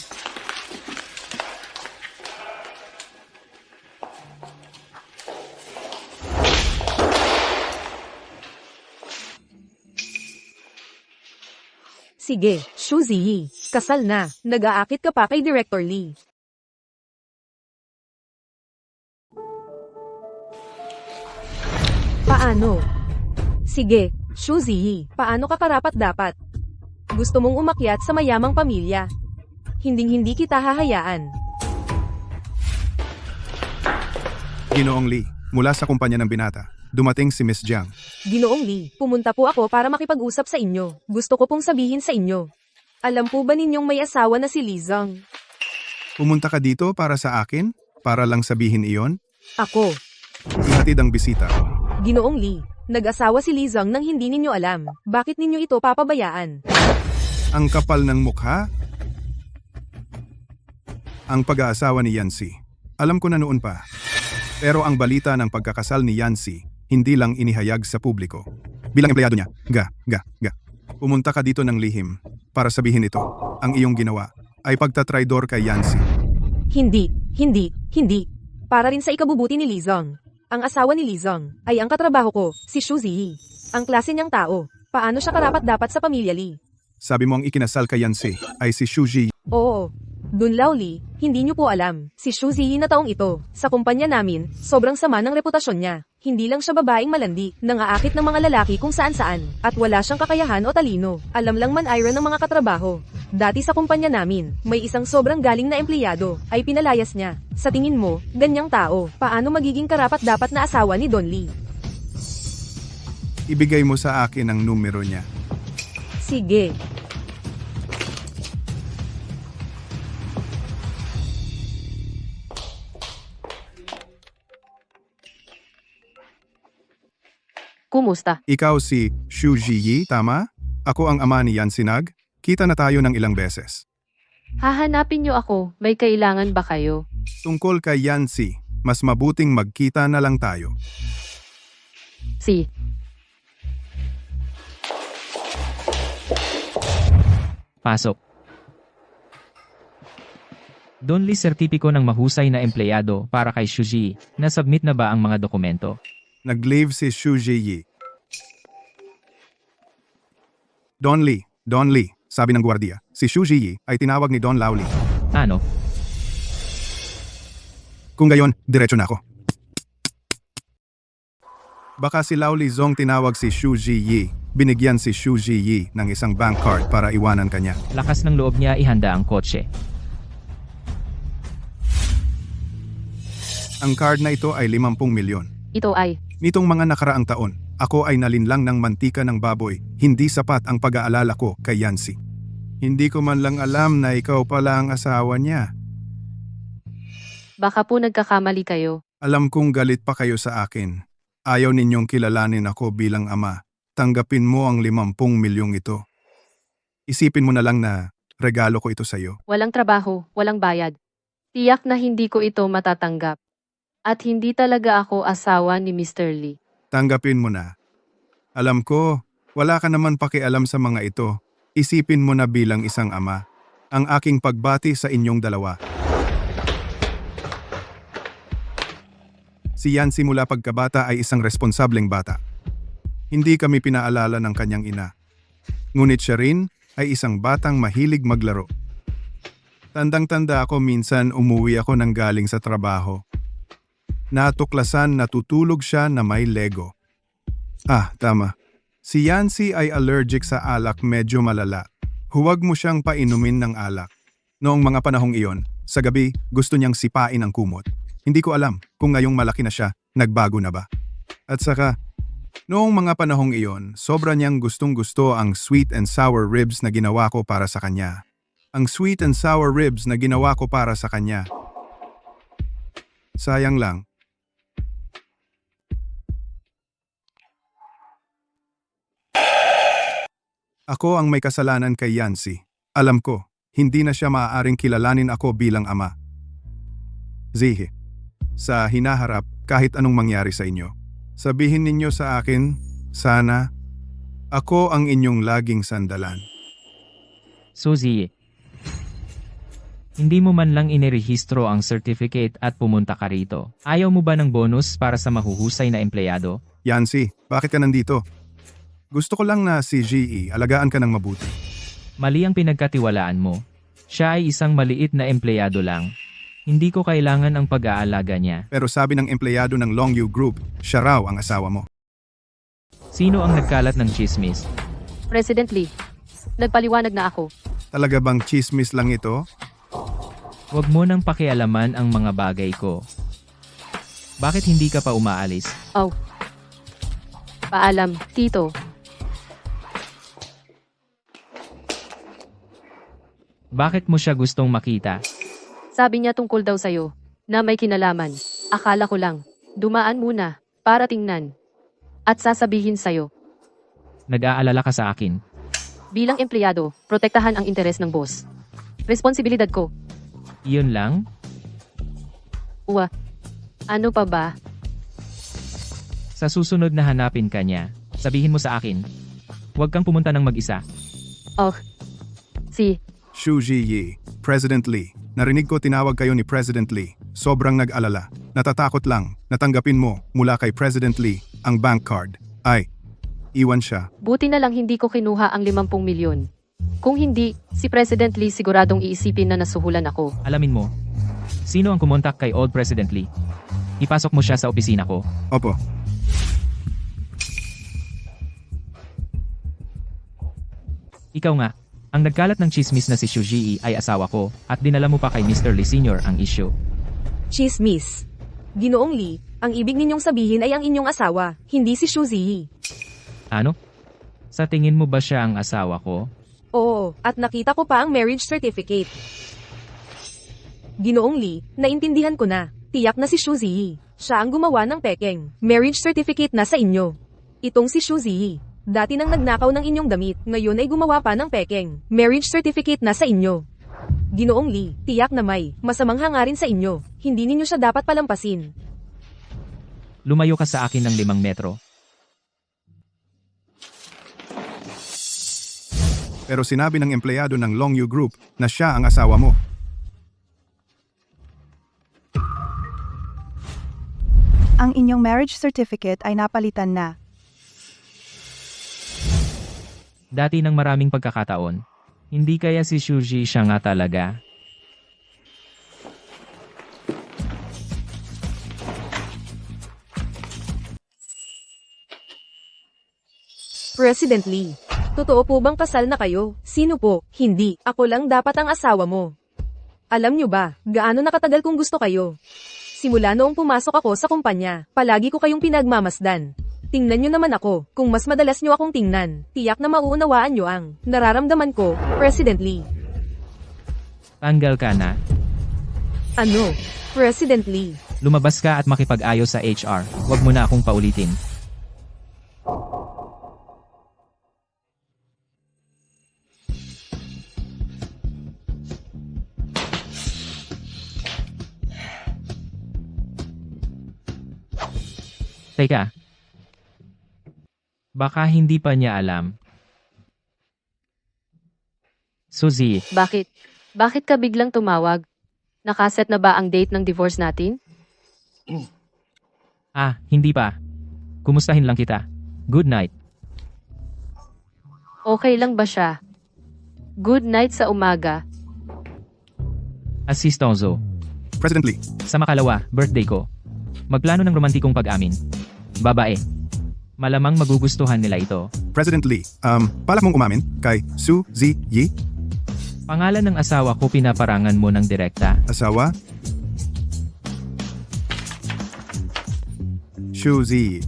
Sige, Shuzi, kasal na. Nag-aakit ka pa kay Director Lee. Paano? Sige, Shuzi, paano ka karapat-dapat? Gusto mong umakyat sa mayamang pamilya. Hinding-hindi kita hahayaan. Ginoong Lee, mula sa kumpanya ng binata, dumating si Miss Jiang. Ginoong Lee, pumunta po ako para makipag-usap sa inyo. Gusto ko pong sabihin sa inyo. Alam po ba ninyong may asawa na si Lee Zhang? Pumunta ka dito para sa akin? Para lang sabihin iyon? Ako, Ihatid ang bisita. Ginoong Lee, nag-asawa si Lee Zhang nang hindi ninyo alam. Bakit ninyo ito papabayaan? Ang kapal ng mukha? Ang pag-aasawa ni Yancy. Alam ko na noon pa. Pero ang balita ng pagkakasal ni Yancy, hindi lang inihayag sa publiko. Bilang empleyado niya, pumunta ka dito ng lihim para sabihin ito. Ang iyong ginawa ay pagtatraidor kay Yancy. Hindi. Para rin sa ikabubuti ni Lee Zhang. Ang asawa ni Lee Zhang ay ang katrabaho ko, si Shu Ziyi. Ang klase niyang tao. Paano siya karapat-dapat sa pamilya Lee? Sabi mo ang ikinasal kay Yancy ay si Xu Ji. Oo. Dunlao Lee, hindi niyo po alam. Si Shu Ziyi na taong ito, sa kumpanya namin, sobrang sama ng reputasyon niya. Hindi lang siya babaeng malandi, nangaakit ng mga lalaki kung saan-saan, at wala siyang kakayahan o talino. Alam lang man iron ng mga katrabaho. Dati sa kumpanya namin, may isang sobrang galing na empleyado, ay pinalayas niya. Sa tingin mo, ganyang tao, paano magiging karapat-dapat na asawa ni Don Lee? Ibigay mo sa akin ang numero niya. Sige. Kumusta? Ikaw si Xu Ziyi, tama? Ako ang ama ni Yancy Nag. Kita na tayo ng ilang beses. Hahanapin niyo ako, may kailangan ba kayo? Tungkol kay Yancy, mas mabuting magkita na lang tayo. Pasok. Donli sertipiko ng mahusay na empleyado para kay Shuji. Na-submit na ba ang mga dokumento? Nag-leave si Xu Ziyi. Don Lee, sabi ng gwardiya. Si Xu Ziyi ay tinawag ni Don Laoli. Ano? Kung gayon, diretso na ako. Baka si Laoli Zong tinawag si Xu Ziyi. Binigyan si Xu Ziyi ng isang bank card para iwanan kanya. Lakas ng loob niya ihanda ang kotse. Ang card na ito ay 50 milyon. Ito ay, Nitong mga nakaraang taon, ako ay nalinlang ng mantika ng baboy. Hindi sapat ang pag-aalala ko kay Yancy. Hindi ko man lang alam na ikaw pala ang asawa niya. baka po nagkakamali kayo. Alam kong galit pa kayo sa akin. Ayaw ninyong kilalanin ako bilang ama. Tanggapin mo ang 50 milyong ito. Isipin mo na lang na regalo ko ito sa iyo. Walang trabaho, walang bayad. Tiyak na hindi ko ito matatanggap. At hindi talaga ako asawa ni Mr. Lee. Tanggapin mo na. Alam ko, wala ka naman pakialam sa mga ito. Isipin mo na bilang isang ama. Ang aking pagbati sa inyong dalawa. Si Yan simula pagkabata ay isang responsableng bata. Hindi kami pinaalala ng kanyang ina. Ngunit siya rin ay isang batang mahilig maglaro. Tandang-tanda ako minsan umuwi ako nang galing sa trabaho. Natuklasan natutulog siya na may Lego. Tama. Si Yancy ay allergic sa alak medyo malala. Huwag mo siyang painumin ng alak. Noong mga panahong iyon, sa gabi gusto niyang sipain ang kumot. Hindi ko alam kung ngayong malaki na siya, nagbago na ba. At saka, noong mga panahong iyon, sobra niyang gustong-gusto ang sweet and sour ribs na ginawa ko para sa kanya. Ang sweet and sour ribs na ginawa ko para sa kanya. Sayang lang. Ako ang may kasalanan kay Yancy. Alam ko, hindi na siya maaaring kilalanin ako bilang ama. Zihi, sa hinaharap kahit anong mangyari sa inyo, sabihin ninyo sa akin, sana, ako ang inyong laging sandalan. Suzy, hindi mo man lang inirehistro ang certificate at pumunta ka rito. Ayaw mo ba ng bonus para sa mahuhusay na empleyado? Yancy, bakit ka nandito? Gusto ko lang na si GE, alagaan ka ng mabuti. Mali ang pinagkatiwalaan mo. Siya ay isang maliit na empleyado lang. Hindi ko kailangan ang pag-aalaga niya. Pero sabi ng empleyado ng Longyou Group, siya raw ang asawa mo. Sino ang nagkalat ng chismis? President Lee, nagpaliwanag na ako. Talaga bang chismis lang ito? Huwag mo nang pakialaman ang mga bagay ko. Bakit hindi ka pa umaalis? Oh. Paalam, Tito. Bakit mo siya gustong makita? Sabi niya tungkol daw sa'yo, na may kinalaman. Akala ko lang, dumaan muna, para tingnan. At sasabihin sa'yo, Nag-aalala ka sa akin. bilang empleyado, protektahan ang interes ng boss. Responsibilidad ko. Iyon lang? Ano pa ba? Sa susunod na hanapin ka niya, sabihin mo sa akin. Huwag kang pumunta ng mag-isa. Oh. Si, Xu Ziyi, President Lee. Narinig ko tinawag kayo ni President Lee. Sobrang nag-alala. Natatakot lang. Natanggapin mo mula kay President Lee ang bank card. Iwan siya. buti na lang hindi ko kinuha ang 50 milyon. Kung hindi, si President Lee siguradong iisipin na nasuhulan ako. Alamin mo, sino ang kumontak kay Old President Lee? Ipasok mo siya sa opisina ko. Opo. Ikaw nga, ang nagkalat ng chismis na si Shuji ay asawa ko at dinala mo pa kay Mr. Lee Sr. ang issue. Chismis. Ginoong Lee, ang ibig ninyong sabihin ay ang inyong asawa, hindi si Xu Ziyi. Ano? Sa tingin mo ba siya ang asawa ko? Oo, at nakita ko pa ang marriage certificate. Ginoong Lee, naintindihan ko na. Tiyak na si Xu Ziyi. Siya ang gumawa ng pekeng. Marriage certificate na sa inyo. Itong si Xu Ziyi. Dati nang nagnakaw ng inyong damit, ngayon ay gumawa pa ng pekeng. Marriage certificate na sa inyo. Ginoong Lee, tiyak na may masamang hangarin sa inyo. Hindi ninyo siya dapat palampasin. Lumayo ka sa akin ng 5 metro. Pero sinabi ng empleyado ng Longyou Group na siya ang asawa mo. Ang inyong marriage certificate ay napalitan na. Dati ng maraming pagkakataon. Hindi kaya si Shuji siya nga talaga? President Lee, totoo po bang kasal na kayo? Sino po? Hindi, ako lang dapat ang asawa mo. Alam nyo ba, gaano nakatagal kung gusto kayo? Simula noong pumasok ako sa kumpanya, palagi ko kayong pinagmamasdan. Tingnan nyo naman ako, kung mas madalas nyo akong tingnan, tiyak na mauunawaan nyo ang nararamdaman ko, President Lee. Tanggal ka na. Ano? President Lee. Lumabas ka at makipag-ayos sa HR. Huwag mo na akong paulitin. Teka. Baka hindi pa niya alam. Suzy, Bakit? Bakit ka biglang tumawag? Nakaset na ba ang date ng divorce natin? hindi pa. Kumustahin lang kita. Good night. Okay lang ba siya? Good night sa umaga. Assistonzo. President Lee, Sa makalawa, birthday ko. Magplano ng romantikong pag-amin. Babae. Malamang magugustuhan nila ito. President Lee, balak mong umamin kay Su Zi Yi, Pangalan ng asawa ko pinaparangan mo ng direkta. asawa? Shu Zi Yi.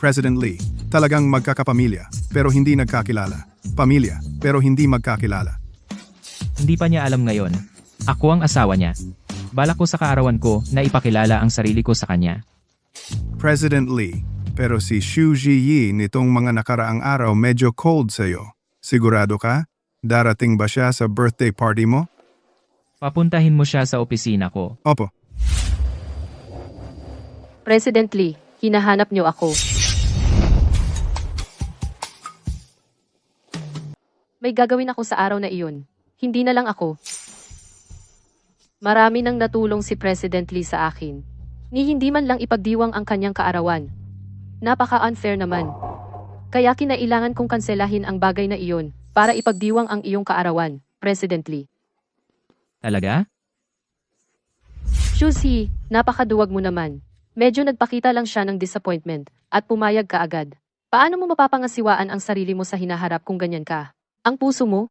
President Lee, talagang magkakapamilya, pero hindi nagkakilala. Pamilya, pero hindi magkakilala. Hindi pa niya alam ngayon. Ako ang asawa niya. Balak ko sa kaarawan ko na ipakilala ang sarili ko sa kanya. President Lee, pero si Shu Zi Yi nitong mga nakaraang araw medyo cold sa'yo. Sigurado ka? Darating ba siya sa birthday party mo? Papuntahin mo siya sa opisina ko. Opo. President Lee, hinahanap niyo ako. May gagawin ako sa araw na iyon. Hindi na lang ako. Marami nang natulong si President Lee sa akin. Ni hindi man lang ipagdiwang ang kanyang kaarawan. Napaka-unfair naman. Kaya kinailangan kong kanselahin ang bagay na iyon para ipagdiwang ang iyong kaarawan, President Lee. Talaga? Shuzi, napakaduwag mo naman. Medyo nagpakita lang siya ng disappointment at pumayag ka agad. Paano mo mapapangasiwaan ang sarili mo sa hinaharap kung ganyan ka? Ang puso mo?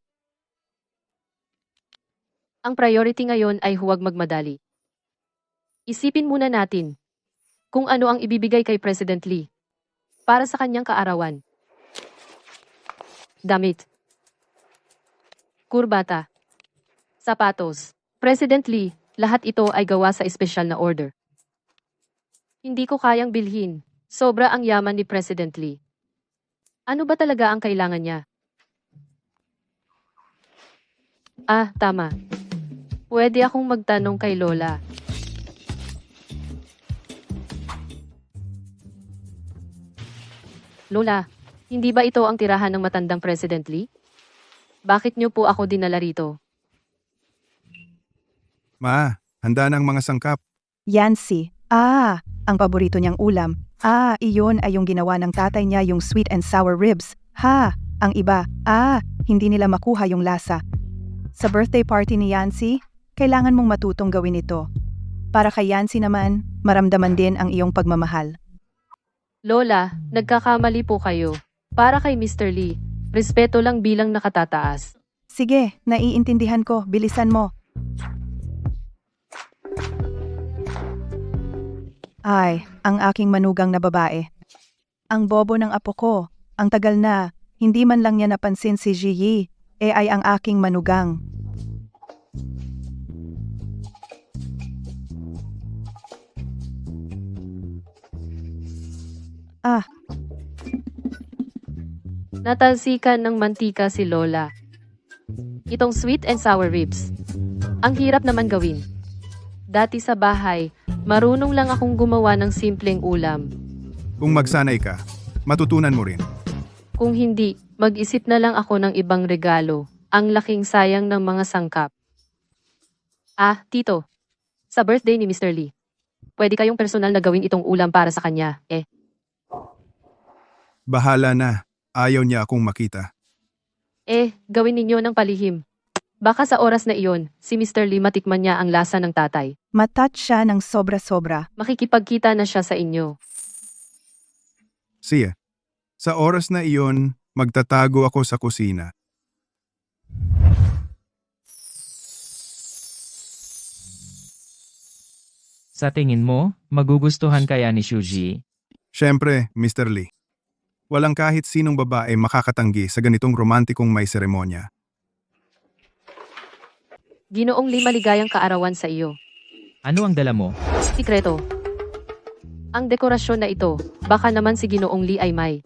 Ang priority ngayon ay huwag magmadali. Isipin muna natin kung ano ang ibibigay kay President Lee para sa kanyang kaarawan. Damit, kurbata, sapatos. President Lee, lahat ito ay gawa sa espesyal na order. Hindi ko kayang bilhin. Sobra ang yaman ni President Lee. Ano ba talaga ang kailangan niya? Tama. Pwede akong magtanong kay Lola. Lola, hindi ba ito ang tirahan ng matandang President Lee? Bakit niyo po ako dinala rito? Ma, handa na ang mga sangkap. Yancy. Ang paborito niyang ulam. Iyon ay yung ginawa ng tatay niya, yung sweet and sour ribs. Ang iba. Hindi nila makuha yung lasa. Sa birthday party ni Yancy, kailangan mong matutong gawin ito. Para kay Yancy naman, maramdaman din ang iyong pagmamahal. Lola, nagkakamali po kayo. Para kay Mr. Lee, respeto lang bilang nakatataas. Sige, naiintindihan ko. Bilisan mo. Ang aking manugang na babae. Ang bobo ng apo ko. Ang tagal na. Hindi man lang niya napansin si Ji Yi. Ay ang aking manugang. Natalsikan ng mantika si Lola. Itong sweet and sour ribs. Ang hirap naman gawin. Dati sa bahay, marunong lang akong gumawa ng simpleng ulam. Kung magsanay ka, matutunan mo rin. Kung hindi, mag-isip na lang ako ng ibang regalo. Ang laking sayang ng mga sangkap. Tito. Sa birthday ni Mr. Lee. pwede kayong personal na gawin itong ulam para sa kanya. Bahala na. Ayaw niya akong makita. Gawin ninyo ng palihim. Baka sa oras na iyon, si Mr. Lee matikman niya ang lasa ng tatay. Matouch siya ng sobra-sobra. Makikipagkita na siya sa inyo. Siya. Sa oras na iyon, magtatago ako sa kusina. Sa tingin mo, magugustuhan kaya ni Shuji? Siyempre, Mr. Lee. Walang kahit sinong babae makakatanggi sa ganitong romantikong may seremonya. Ginoong Lee, maligayang kaarawan sa iyo. Ano ang dala mo? Sikreto. Ang dekorasyon na ito, baka naman si Ginoong Lee ay may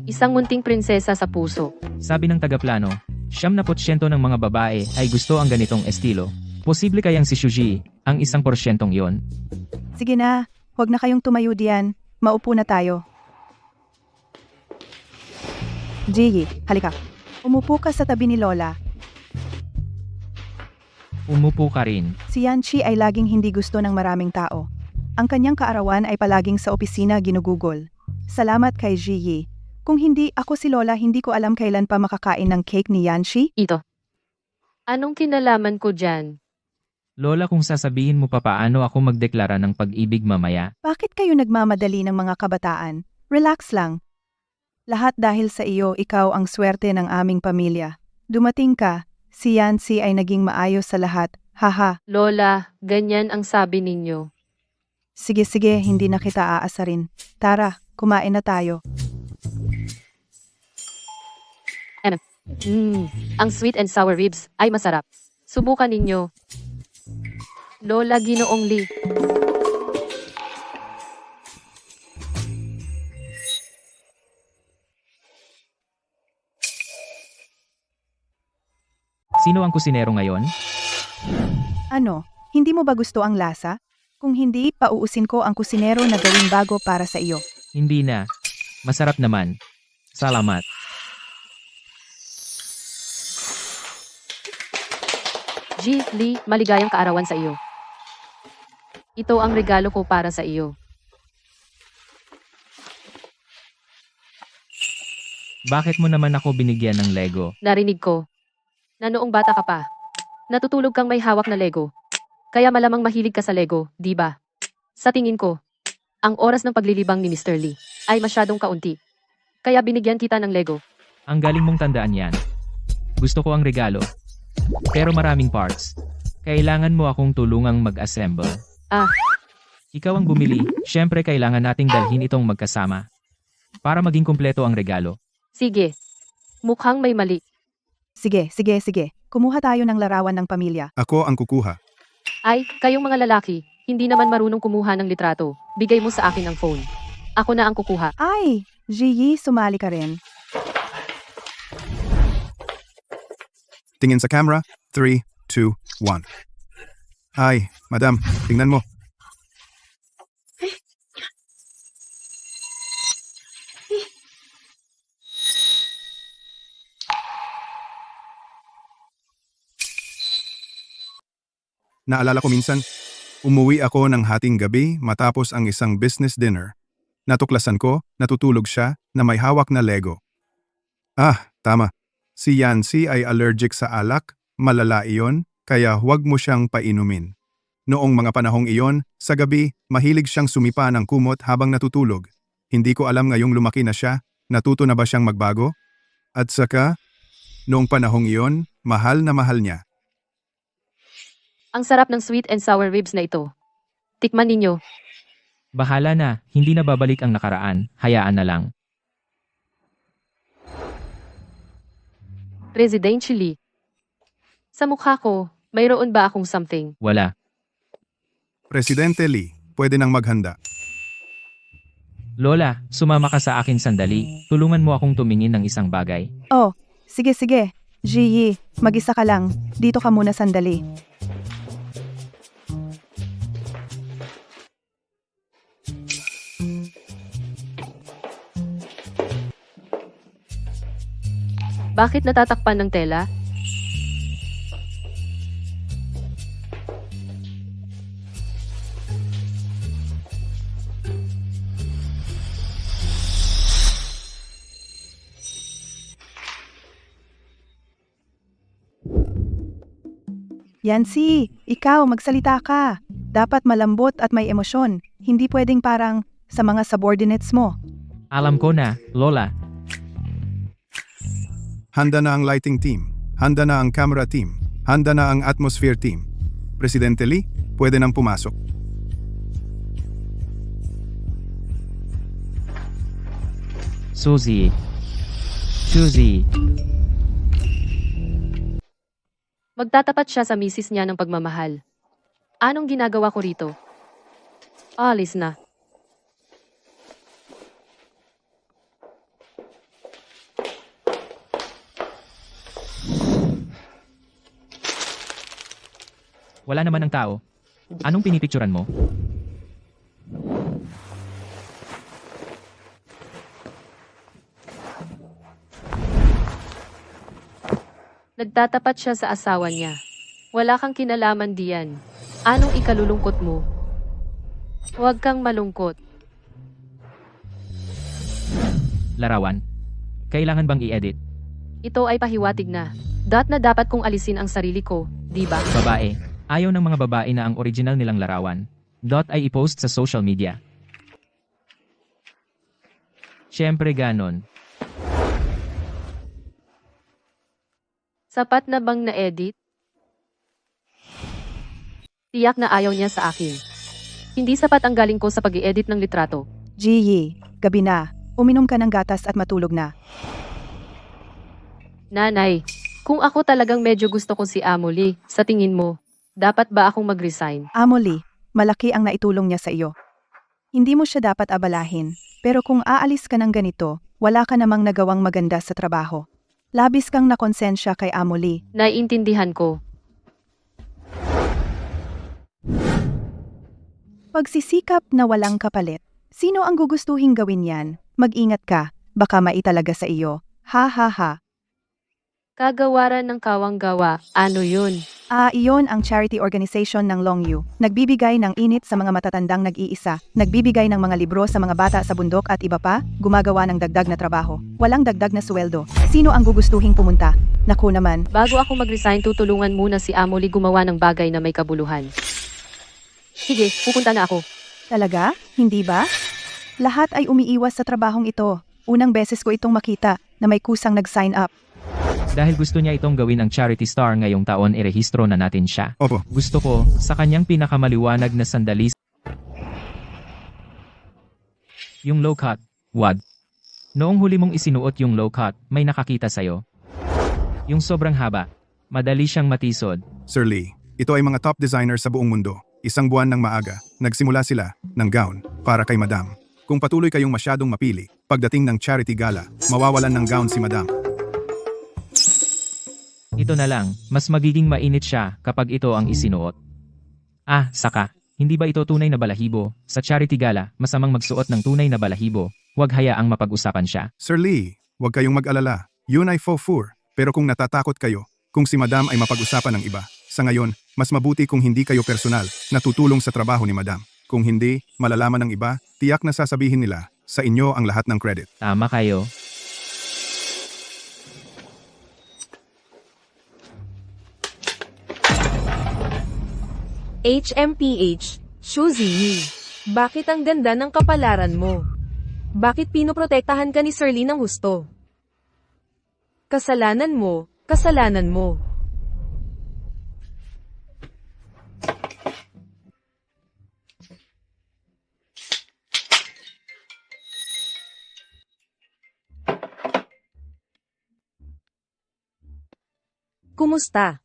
isang munting prinsesa sa puso. Sabi ng tagaplano, 70% ng mga babae ay gusto ang ganitong estilo. Posible kayang si Shuji, ang 1% yon. Sige na, huwag na kayong tumayo diyan. Maupo na tayo. Jiyi, halika. Umupo ka sa tabi ni Lola. Umupo ka rin. Si Yanchi ay laging hindi gusto ng maraming tao. Ang kanyang kaarawan ay palaging sa opisina ginugugol. Salamat kay Jiyi. Kung hindi ako si Lola, hindi ko alam kailan pa makakain ng cake ni Yanchi. Ito. Anong kinalaman ko dyan? Lola, kung sasabihin mo pa paano ako magdeklara ng pag-ibig mamaya, Bakit kayo nagmamadali ng mga kabataan? Relax lang. Lahat dahil sa iyo, ikaw ang swerte ng aming pamilya. Dumating ka, si Yancy ay naging maayos sa lahat. Haha. Lola, ganyan ang sabi ninyo. Sige, hindi na kita aasarin. Tara, kumain na tayo. Ang sweet and sour ribs ay masarap. Subukan ninyo. Lola, Ginoong Lee. sino ang kusinero ngayon? Ano, hindi mo ba gusto ang lasa? Kung hindi, pauusin ko ang kusinero na gawing bago para sa iyo. Hindi na. Masarap naman. Salamat. G. Lee, maligayang kaarawan sa iyo. Ito ang regalo ko para sa iyo. Bakit mo naman ako binigyan ng Lego? Narinig ko na noong bata ka pa, natutulog kang may hawak na Lego. Kaya malamang mahilig ka sa Lego, di ba? Sa tingin ko, ang oras ng paglilibang ni Mr. Lee ay masyadong kaunti. Kaya binigyan kita ng Lego. Ang galing mong tandaan yan. Gusto ko ang regalo. Pero maraming parts. Kailangan mo akong tulungang mag-assemble. Ikaw ang bumili, syempre kailangan nating dalhin itong magkasama. Para maging kumpleto ang regalo. Sige. Mukhang may mali. Sige. Kumuha tayo ng larawan ng pamilya. Ako ang kukuha. Ay, kayong mga lalaki, hindi naman marunong kumuha ng litrato. Bigay mo sa akin ang phone. Ako na ang kukuha. Ay, Jiyi, sumali ka rin. Tingin sa camera. 3, 2, 1. Ay, madam, tingnan mo. Naalala ko minsan, umuwi ako ng hating gabi matapos ang isang business dinner. Natuklasan ko, natutulog siya na may hawak na Lego. Tama. Si Yancy ay allergic sa alak, malala iyon, kaya huwag mo siyang painumin. Noong mga panahong iyon, sa gabi, mahilig siyang sumipa ng kumot habang natutulog. Hindi ko alam ngayong lumaki na siya, natuto na ba siyang magbago? At saka, noong panahong iyon, mahal na mahal niya. Ang sarap ng sweet and sour ribs na ito. Tikman ninyo. Bahala na, hindi na babalik ang nakaraan, hayaan na lang. Residentially. Sa mukha ko, mayroon ba akong something? Wala. Presidente Lee, pwede nang maghanda. Lola, sumama ka sa akin sandali. Tulungan mo akong tumingin ng isang bagay. Oh, sige. Jiyi, mag-isa ka lang. Dito ka muna sandali. Bakit natatakpan ng tela? Yancy, ikaw magsalita ka. Dapat malambot at may emosyon. Hindi pwedeng parang sa mga subordinates mo. Alam ko na, Lola. Handa na ang lighting team. Handa na ang camera team. Handa na ang atmosphere team. Presidente Lee, pwede nang pumasok. Suzy. Magtatapat siya sa misis niya ng pagmamahal. Anong ginagawa ko rito? Alis na. Wala naman ang tao. Anong pinipicturan mo? Nagtatapat siya sa asawa niya. Wala kang kinalaman diyan. Anong ikalulungkot mo? Huwag kang malungkot. Larawan. Kailangan bang i-edit? Ito ay pahiwatig na. Na dapat kong alisin ang sarili ko, di ba? Babae. Ayaw ng mga babae na ang original nilang larawan. Ay i-post sa social media. Siyempre ganon. Sapat na bang na-edit? Tiyak na ayaw niya sa akin. Hindi sapat ang galing ko sa pag-i-edit ng litrato. Gigi, gabi na. Uminom ka ng gatas at matulog na. Nanay, kung ako talagang medyo gusto ko si Amolie, sa tingin mo, dapat ba akong mag-resign? Amolie, malaki ang naitulong niya sa iyo. Hindi mo siya dapat abalahin, pero kung aalis ka ng ganito, wala ka namang nagawang maganda sa trabaho. Labis kang nakonsensya kay Amolie. Naiintindihan ko. Pagsisikap na walang kapalit. Sino ang gugustuhin gawin yan? Mag-ingat ka, baka maitalaga sa iyo. Ha ha ha. Kagawaran ng kawang-gawa, ano yun? Iyon ang charity organization ng Longyu. Nagbibigay ng init sa mga matatandang nag-iisa, nagbibigay ng mga libro sa mga bata sa bundok at iba pa, gumagawa ng dagdag na trabaho. Walang dagdag na sweldo. Sino ang gugustuhing pumunta? Naku naman. Bago ako mag-resign, tutulungan muna si Amolie gumawa ng bagay na may kabuluhan. Sige, pupunta na ako. Talaga? Hindi ba? Lahat ay umiiwas sa trabahong ito. Unang beses ko itong makita na may kusang nag-sign up. Dahil gusto niya itong gawin ang charity star ngayong taon, irehistro na natin siya. Opo. Gusto ko, sa kanyang pinakamaliwanag na sandali, yung low cut, wag. Noong huli mong isinuot yung low cut, may nakakita sa'yo. Yung sobrang haba, madali siyang matisod. Sir Lee, ito ay mga top designer sa buong mundo. Isang buwan ng maaga, nagsimula sila ng gown para kay Madam. Kung patuloy kayong masyadong mapili, pagdating ng charity gala, mawawalan ng gown si Madam. Ito na lang, mas magiging mainit siya kapag ito ang isinuot. Saka, hindi ba ito tunay na balahibo? Sa charity gala, masamang magsuot ng tunay na balahibo. Huwag hayaang mapag-usapan siya. Sir Lee, huwag kayong mag-alala. Yun ay faux-fur. Pero kung natatakot kayo, kung si Madam ay mapag-usapan ng iba, sa ngayon, mas mabuti kung hindi kayo personal na tutulong sa trabaho ni Madam. Kung hindi, malalaman ng iba, tiyak na sasabihin nila, sa inyo ang lahat ng credit. Tama kayo. HMPH, Suzy. Bakit ang ganda ng kapalaran mo? Bakit pinoprotektahan ka ni Sir Lee ng husto? Kasalanan mo, kasalanan mo. Kumusta?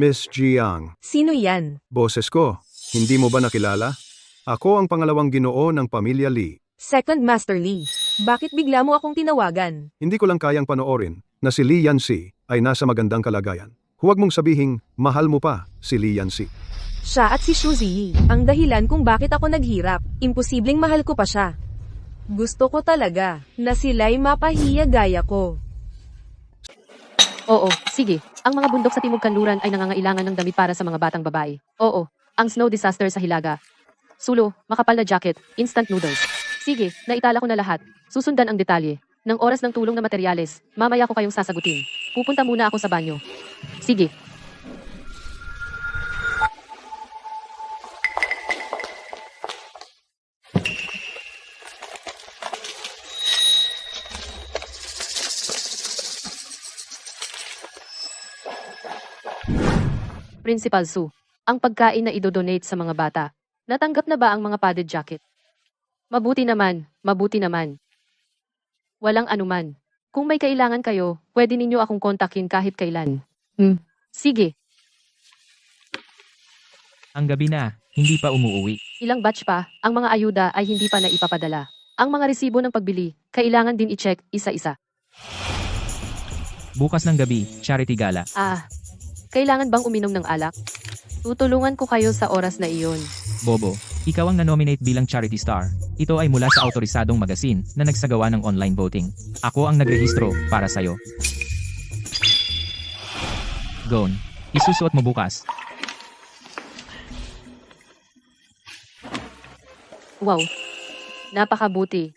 Miss Jiang, Sino yan? boses ko. Hindi mo ba nakilala? Ako ang pangalawang ginoo ng pamilya Lee. Second Master Lee. Bakit bigla mo akong tinawagan? Hindi ko lang kayang panoorin na si Lee Yancy ay nasa magandang kalagayan. Huwag mong sabihing, mahal mo pa si Lee Yancy. Siya at si Suzy, ang dahilan kung bakit ako naghirap. Imposibleng mahal ko pa siya. Gusto ko talaga na sila'y mapahiya gaya ko. Oo, sige. Ang mga bundok sa Timog Kanluran ay nangangailangan ng damit para sa mga batang babae. Oo, ang snow disaster sa Hilaga. Sulo, makapal na jacket, instant noodles. Sige, naitala ko na lahat. Susundan ang detalye. Ng oras ng tulong na materyales, mamaya ko kayong sasagutin. Pupunta muna ako sa banyo. Sige. Principal Su, ang pagkain na idodonate sa mga bata. Natanggap na ba ang mga padded jacket? Mabuti naman, mabuti naman. Walang anuman. Kung may kailangan kayo, pwede ninyo akong kontakin kahit kailan. Sige, Ang gabi na, hindi pa umuuwi. ilang batch pa, ang mga ayuda ay hindi pa naipapadala. Ang mga resibo ng pagbili, kailangan din i-check isa-isa. Bukas ng gabi, charity gala. Kailangan bang uminom ng alak? Tutulungan ko kayo sa oras na iyon. Bobo, ikaw ang nanominate bilang charity star. Ito ay mula sa autorisadong magasin na nagsagawa ng online voting. Ako ang nagrehistro para sa'yo. Gone. Isusuot mo bukas. Wow. Napakabuti.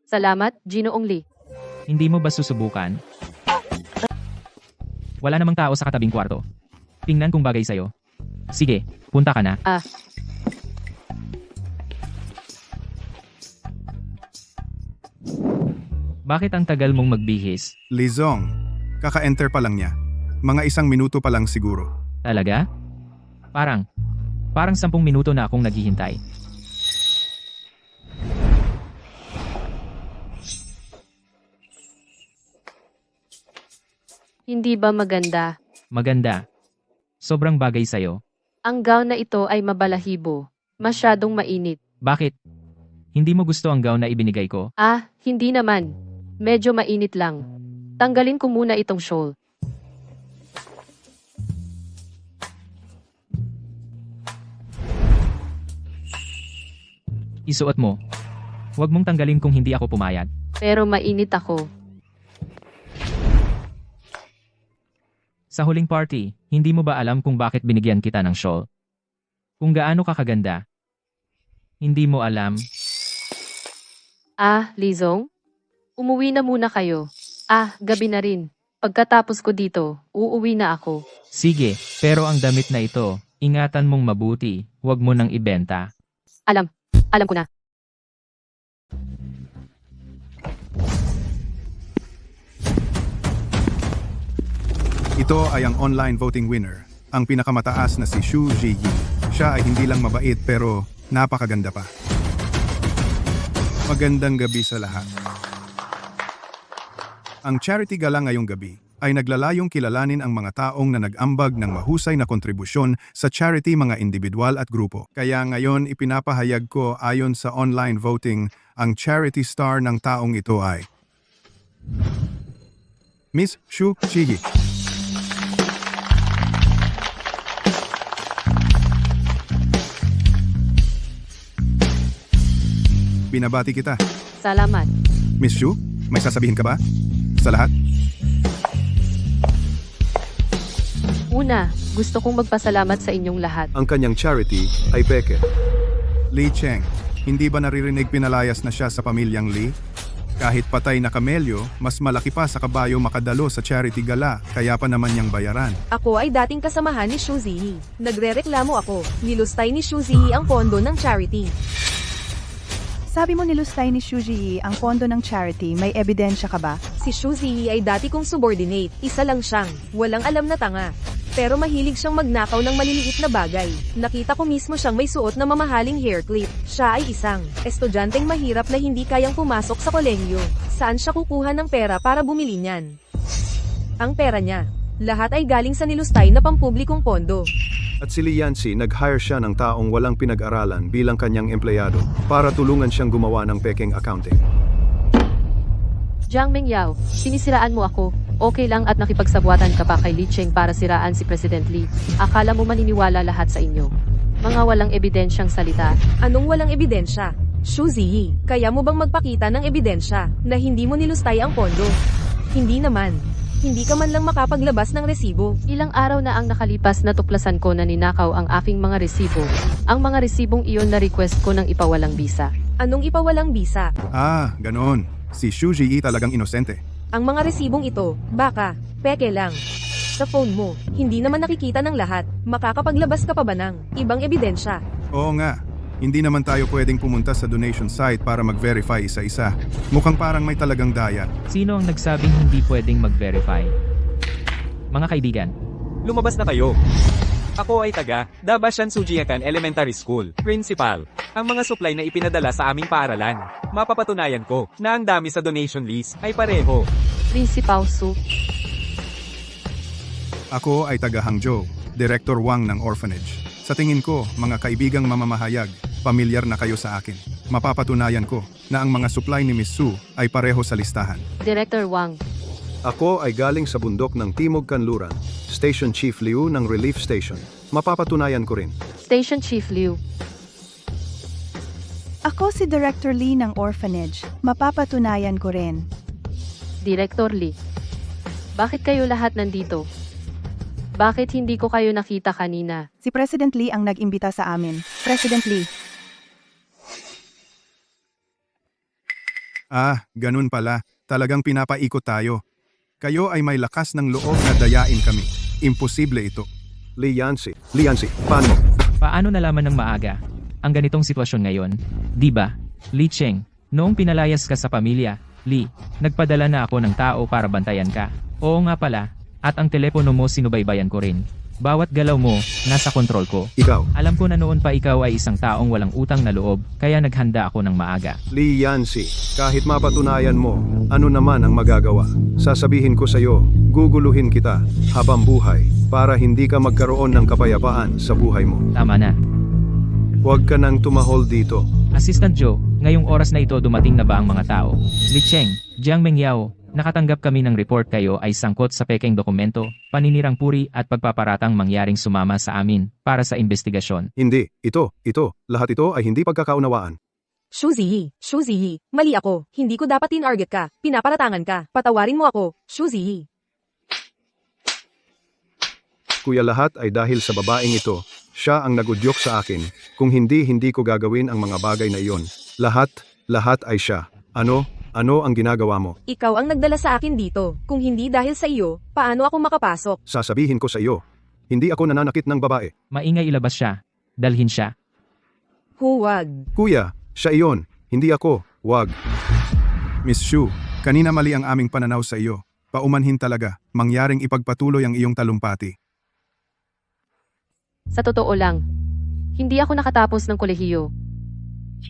Salamat, Ginoong Lee. Hindi mo ba susubukan? Wala namang tao sa katabing kwarto. Tingnan kung bagay sa'yo. Sige, punta ka na. Bakit ang tagal mong magbihis? Lizong, kaka-enter pa lang niya. Mga 1 minuto pa lang siguro. Talaga? Parang 10 minuto na akong naghihintay. Hindi ba maganda? Maganda. Sobrang bagay sa'yo. Ang gown na ito ay mabalahibo. Masyadong mainit. Bakit? Hindi mo gusto ang gown na ibinigay ko? Hindi naman. Medyo mainit lang. Tanggalin ko muna itong shawl. Isuot mo. Huwag mong tanggalin kung hindi ako pumayag. Pero mainit ako. Sa huling party, hindi mo ba alam kung bakit binigyan kita ng shawl? Kung gaano ka kaganda? Hindi mo alam? Lizong? Umuwi na muna kayo. Gabi na rin. Pagkatapos ko dito, uuwi na ako. Sige, pero ang damit na ito, ingatan mong mabuti, huwag mo nang ibenta. Alam ko na. Ito ay ang online voting winner, ang pinakamataas na si Xu Ziyi. Siya ay hindi lang mabait pero napakaganda pa. Magandang gabi sa lahat. Ang charity gala ngayong gabi ay naglalayong kilalanin ang mga taong na nag-ambag ng mahusay na kontribusyon sa charity, mga individual at grupo. Kaya ngayon ipinapahayag ko ayon sa online voting, ang charity star ng taong ito ay Miss Xu Ziyi. Binabati kita. Salamat. Miss Xu, may sasabihin ka ba? Sa lahat? Una, gusto kong magpasalamat sa inyong lahat. Ang kanyang charity ay peke. Li Cheng, hindi ba naririnig pinalayas na siya sa pamilyang Li? Kahit patay na kamelyo, mas malaki pa sa kabayo makadalo sa charity gala, kaya pa naman niyang bayaran. Ako ay dating kasamahan ni Xu Ziyi. Nagrereklamo ako. Nilustay ni Xu Ziyi ang pondo ng charity. Sabi mo nilustay ni Xu Ziyi ang pondo ng charity, may ebidensya ka ba? Si Xu Ziyi ay dati kong subordinate. Isa lang siyang. Walang alam na tanga. Pero mahilig siyang magnakaw ng maliliit na bagay. Nakita ko mismo siyang may suot na mamahaling hair clip. Siya ay isang estudyanteng mahirap na hindi kayang pumasok sa kolehiyo. Saan siya kukuha ng pera para bumili niyan? Ang pera niya. Lahat ay galing sa nilustay na pampublikong pondo. At si Li Yanxi nag-hire siya ng taong walang pinag-aralan bilang kanyang empleyado para tulungan siyang gumawa ng peking accounting. Jiang Mingyao, sinisiraan mo ako. Okay lang at nakipagsabwatan ka pa kay Li Cheng para siraan si President Lee. Akala mo maniniwala lahat sa inyo. Mga walang ebidensyang salita. Anong walang ebidensya? Xu Ziyi, kaya mo bang magpakita ng ebidensya na hindi mo nilustay ang pondo? Hindi naman. Hindi ka man lang makapaglabas ng resibo. Ilang araw na ang nakalipas na tuklasan ko na ninakaw ang aking mga resibo. Ang mga resibong iyon na request ko ng ipawalang bisa. Anong ipawalang bisa? Ganoon. Si Xu Ziyi talagang inosente. Ang mga resibong ito, baka, peke lang. Sa phone mo, hindi naman nakikita ng lahat. Makakapaglabas ka pa ba ng ibang ebidensya? Oo nga. Hindi naman tayo pwedeng pumunta sa donation site para mag-verify isa-isa. Mukhang parang may talagang daya. Sino ang nagsabing hindi pwedeng mag-verify? Mga kaibigan, Lumabas na kayo. Ako ay taga Dabashan Sujiakan Elementary School, Principal. Ang mga supply na ipinadala sa aming paaralan. Mapapatunayan ko na ang dami sa donation list ay pareho. Principal Su. Ako ay taga Hangzhou, Director Wang ng orphanage. Sa tingin ko, mga kaibigang mamamahayag, pamilyar na kayo sa akin. Mapapatunayan ko na ang mga supply ni Miss Su ay pareho sa listahan. Director Wang. Ako ay galing sa bundok ng Timog Kanluran, Station Chief Liu ng Relief Station. Mapapatunayan ko rin. Station Chief Liu. Ako si Director Lee ng orphanage. Mapapatunayan ko rin. Director Lee. Bakit kayo lahat nandito? Bakit hindi ko kayo nakita kanina? Si President Lee ang nag-imbita sa amin. President Lee, Ganun pala. Talagang pinapaikot tayo. Kayo ay may lakas ng loob na dayain kami. Imposible ito. Li Yancy, paano mo? Paano nalaman ng maaga ang ganitong sitwasyon ngayon? Di ba? Li Cheng, noong pinalayas ka sa pamilya, Li, nagpadala na ako ng tao para bantayan ka. Oo nga pala, at ang telepono mo sinubaybayan ko rin. Bawat galaw mo, nasa kontrol ko. Ikaw, Alam ko na noon pa ikaw ay isang taong walang utang na loob, kaya naghanda ako ng maaga. Li Yancy, kahit mapatunayan mo, ano naman ang magagawa? Sasabihin ko sa'yo, guguluhin kita habang buhay para hindi ka magkaroon ng kapayapaan sa buhay mo. Tama na. Huwag ka nang tumahol dito. Assistant Joe, ngayong oras na ito dumating na ba ang mga tao? Li Cheng, Jiang Mengyao, nakatanggap kami ng report kayo ay sangkot sa pekeng dokumento, paninirang puri at pagpaparatang mangyaring sumama sa amin para sa investigasyon. Hindi, lahat ito ay hindi pagkakaunawaan. Shu Ziyi, mali ako. Hindi ko dapat tinarget ka. Pinaparatangan ka. Patawarin mo ako, Shu Ziyi. Kuya, lahat ay dahil sa babaeng ito. Siya ang nagudyok sa akin. Kung hindi ko gagawin ang mga bagay na iyon. Lahat ay siya. Ano ang ginagawa mo? Ikaw ang nagdala sa akin dito. Kung hindi dahil sa iyo, paano ako makapasok? Sasabihin ko sa iyo. Hindi ako nananakit ng babae. Maingay ilabas siya. Dalhin siya. Huwag. Kuya, siya iyon. Hindi ako. Wag. Miss Shu, kanina mali ang aming pananaw sa iyo. Paumanhin talaga, mangyaring ipagpatuloy ang iyong talumpati. Sa totoo lang, hindi ako nakatapos ng kolehiyo.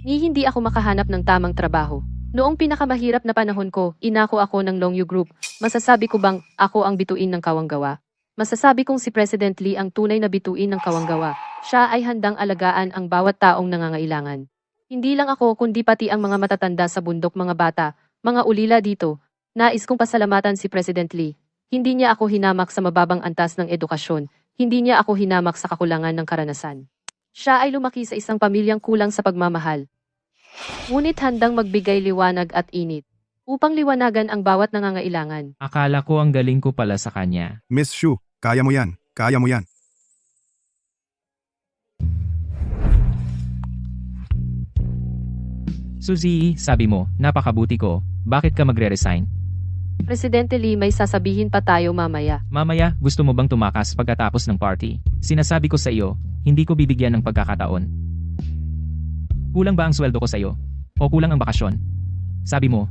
Hindi ako makahanap ng tamang trabaho. Noong pinakamahirap na panahon ko, inako ako ng Long Yu Group. Masasabi ko bang ako ang bituin ng kawanggawa? Masasabi kong si President Lee ang tunay na bituin ng kawanggawa. Siya ay handang alagaan ang bawat taong nangangailangan. Hindi lang ako kundi pati ang mga matatanda sa bundok, mga bata, mga ulila dito. Nais kong pasalamatan si President Lee. Hindi niya ako hinamak sa mababang antas ng edukasyon. Hindi niya ako hinamak sa kakulangan ng karanasan. Siya ay lumaki sa isang pamilyang kulang sa pagmamahal. Ngunit handang magbigay liwanag at init upang liwanagan ang bawat nangangailangan. Akala ko ang galing ko pala sa kanya. Miss Shu, kaya mo yan. Kaya mo yan. Suzy, sabi mo, napakabuti ko. Bakit ka magre-resign? Presidente Lee, may sasabihin pa tayo mamaya. Mamaya, gusto mo bang tumakas pagkatapos ng party? Sinasabi ko sa iyo, hindi ko bibigyan ng pagkakataon. Kulang ba ang sweldo ko sa iyo? O kulang ang bakasyon? Sabi mo,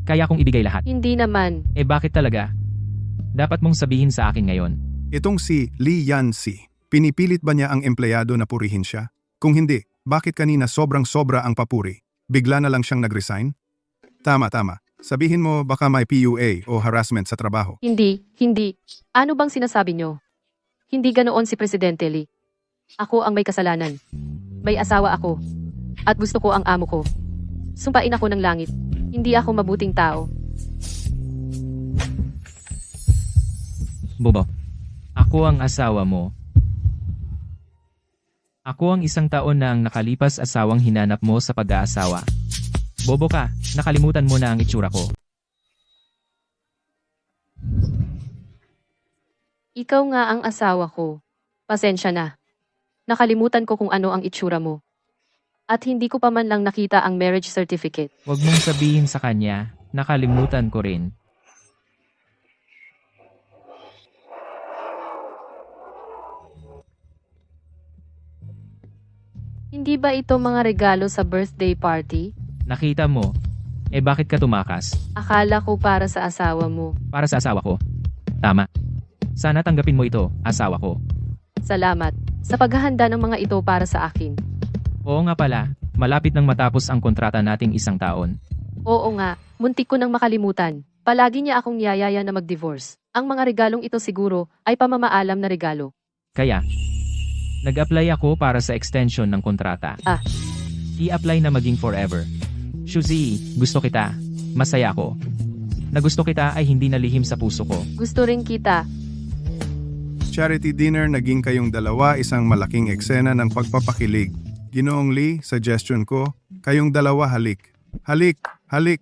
kaya kong ibigay lahat. Hindi naman. Eh bakit talaga? Dapat mong sabihin sa akin ngayon. Itong si Li Yancy, pinipilit ba niya ang empleyado na purihin siya? Kung hindi, bakit kanina sobrang-sobra ang papuri? Bigla na lang siyang nag-resign? Tama. Sabihin mo baka may PUA o harassment sa trabaho. Hindi. Ano bang sinasabi niyo? Hindi ganoon si Presidente Lee. Ako ang may kasalanan. May asawa ako. At gusto ko ang amo ko. Sumpain ako ng langit. Hindi ako mabuting tao. Bobo, ako ang asawa mo. Ako ang isang taon na ang nakalipas asawang hinanap mo sa pag-aasawa. Bobo ka, nakalimutan mo na ang itsura ko. Ikaw nga ang asawa ko. Pasensya na. Nakalimutan ko kung ano ang itsura mo. At hindi ko pa man lang nakita ang marriage certificate. Huwag mong sabihin sa kanya, nakalimutan ko rin. Hindi ba ito mga regalo sa birthday party? Nakita mo, eh bakit ka tumakas? Akala ko para sa asawa mo. Para sa asawa ko. Tama. Sana tanggapin mo ito, asawa ko. Salamat sa paghahanda ng mga ito para sa akin. Oo nga pala, malapit nang matapos ang kontrata nating isang taon. Oo nga, muntik ko nang makalimutan. Palagi niya akong niyayaya na mag-divorce. Ang mga regalong ito siguro ay pamamaalam na regalo. Kaya, nag-apply ako para sa extension ng kontrata. Ah. I-apply na maging forever. Shuzi, gusto kita. Masaya ako. Na gusto kita ay hindi nalihim sa puso ko. Gusto rin kita. Charity dinner naging kayong dalawa isang malaking eksena ng pagpapakilig. Ginoong Lee, suggestion ko, kayong dalawa halik. Halik, halik.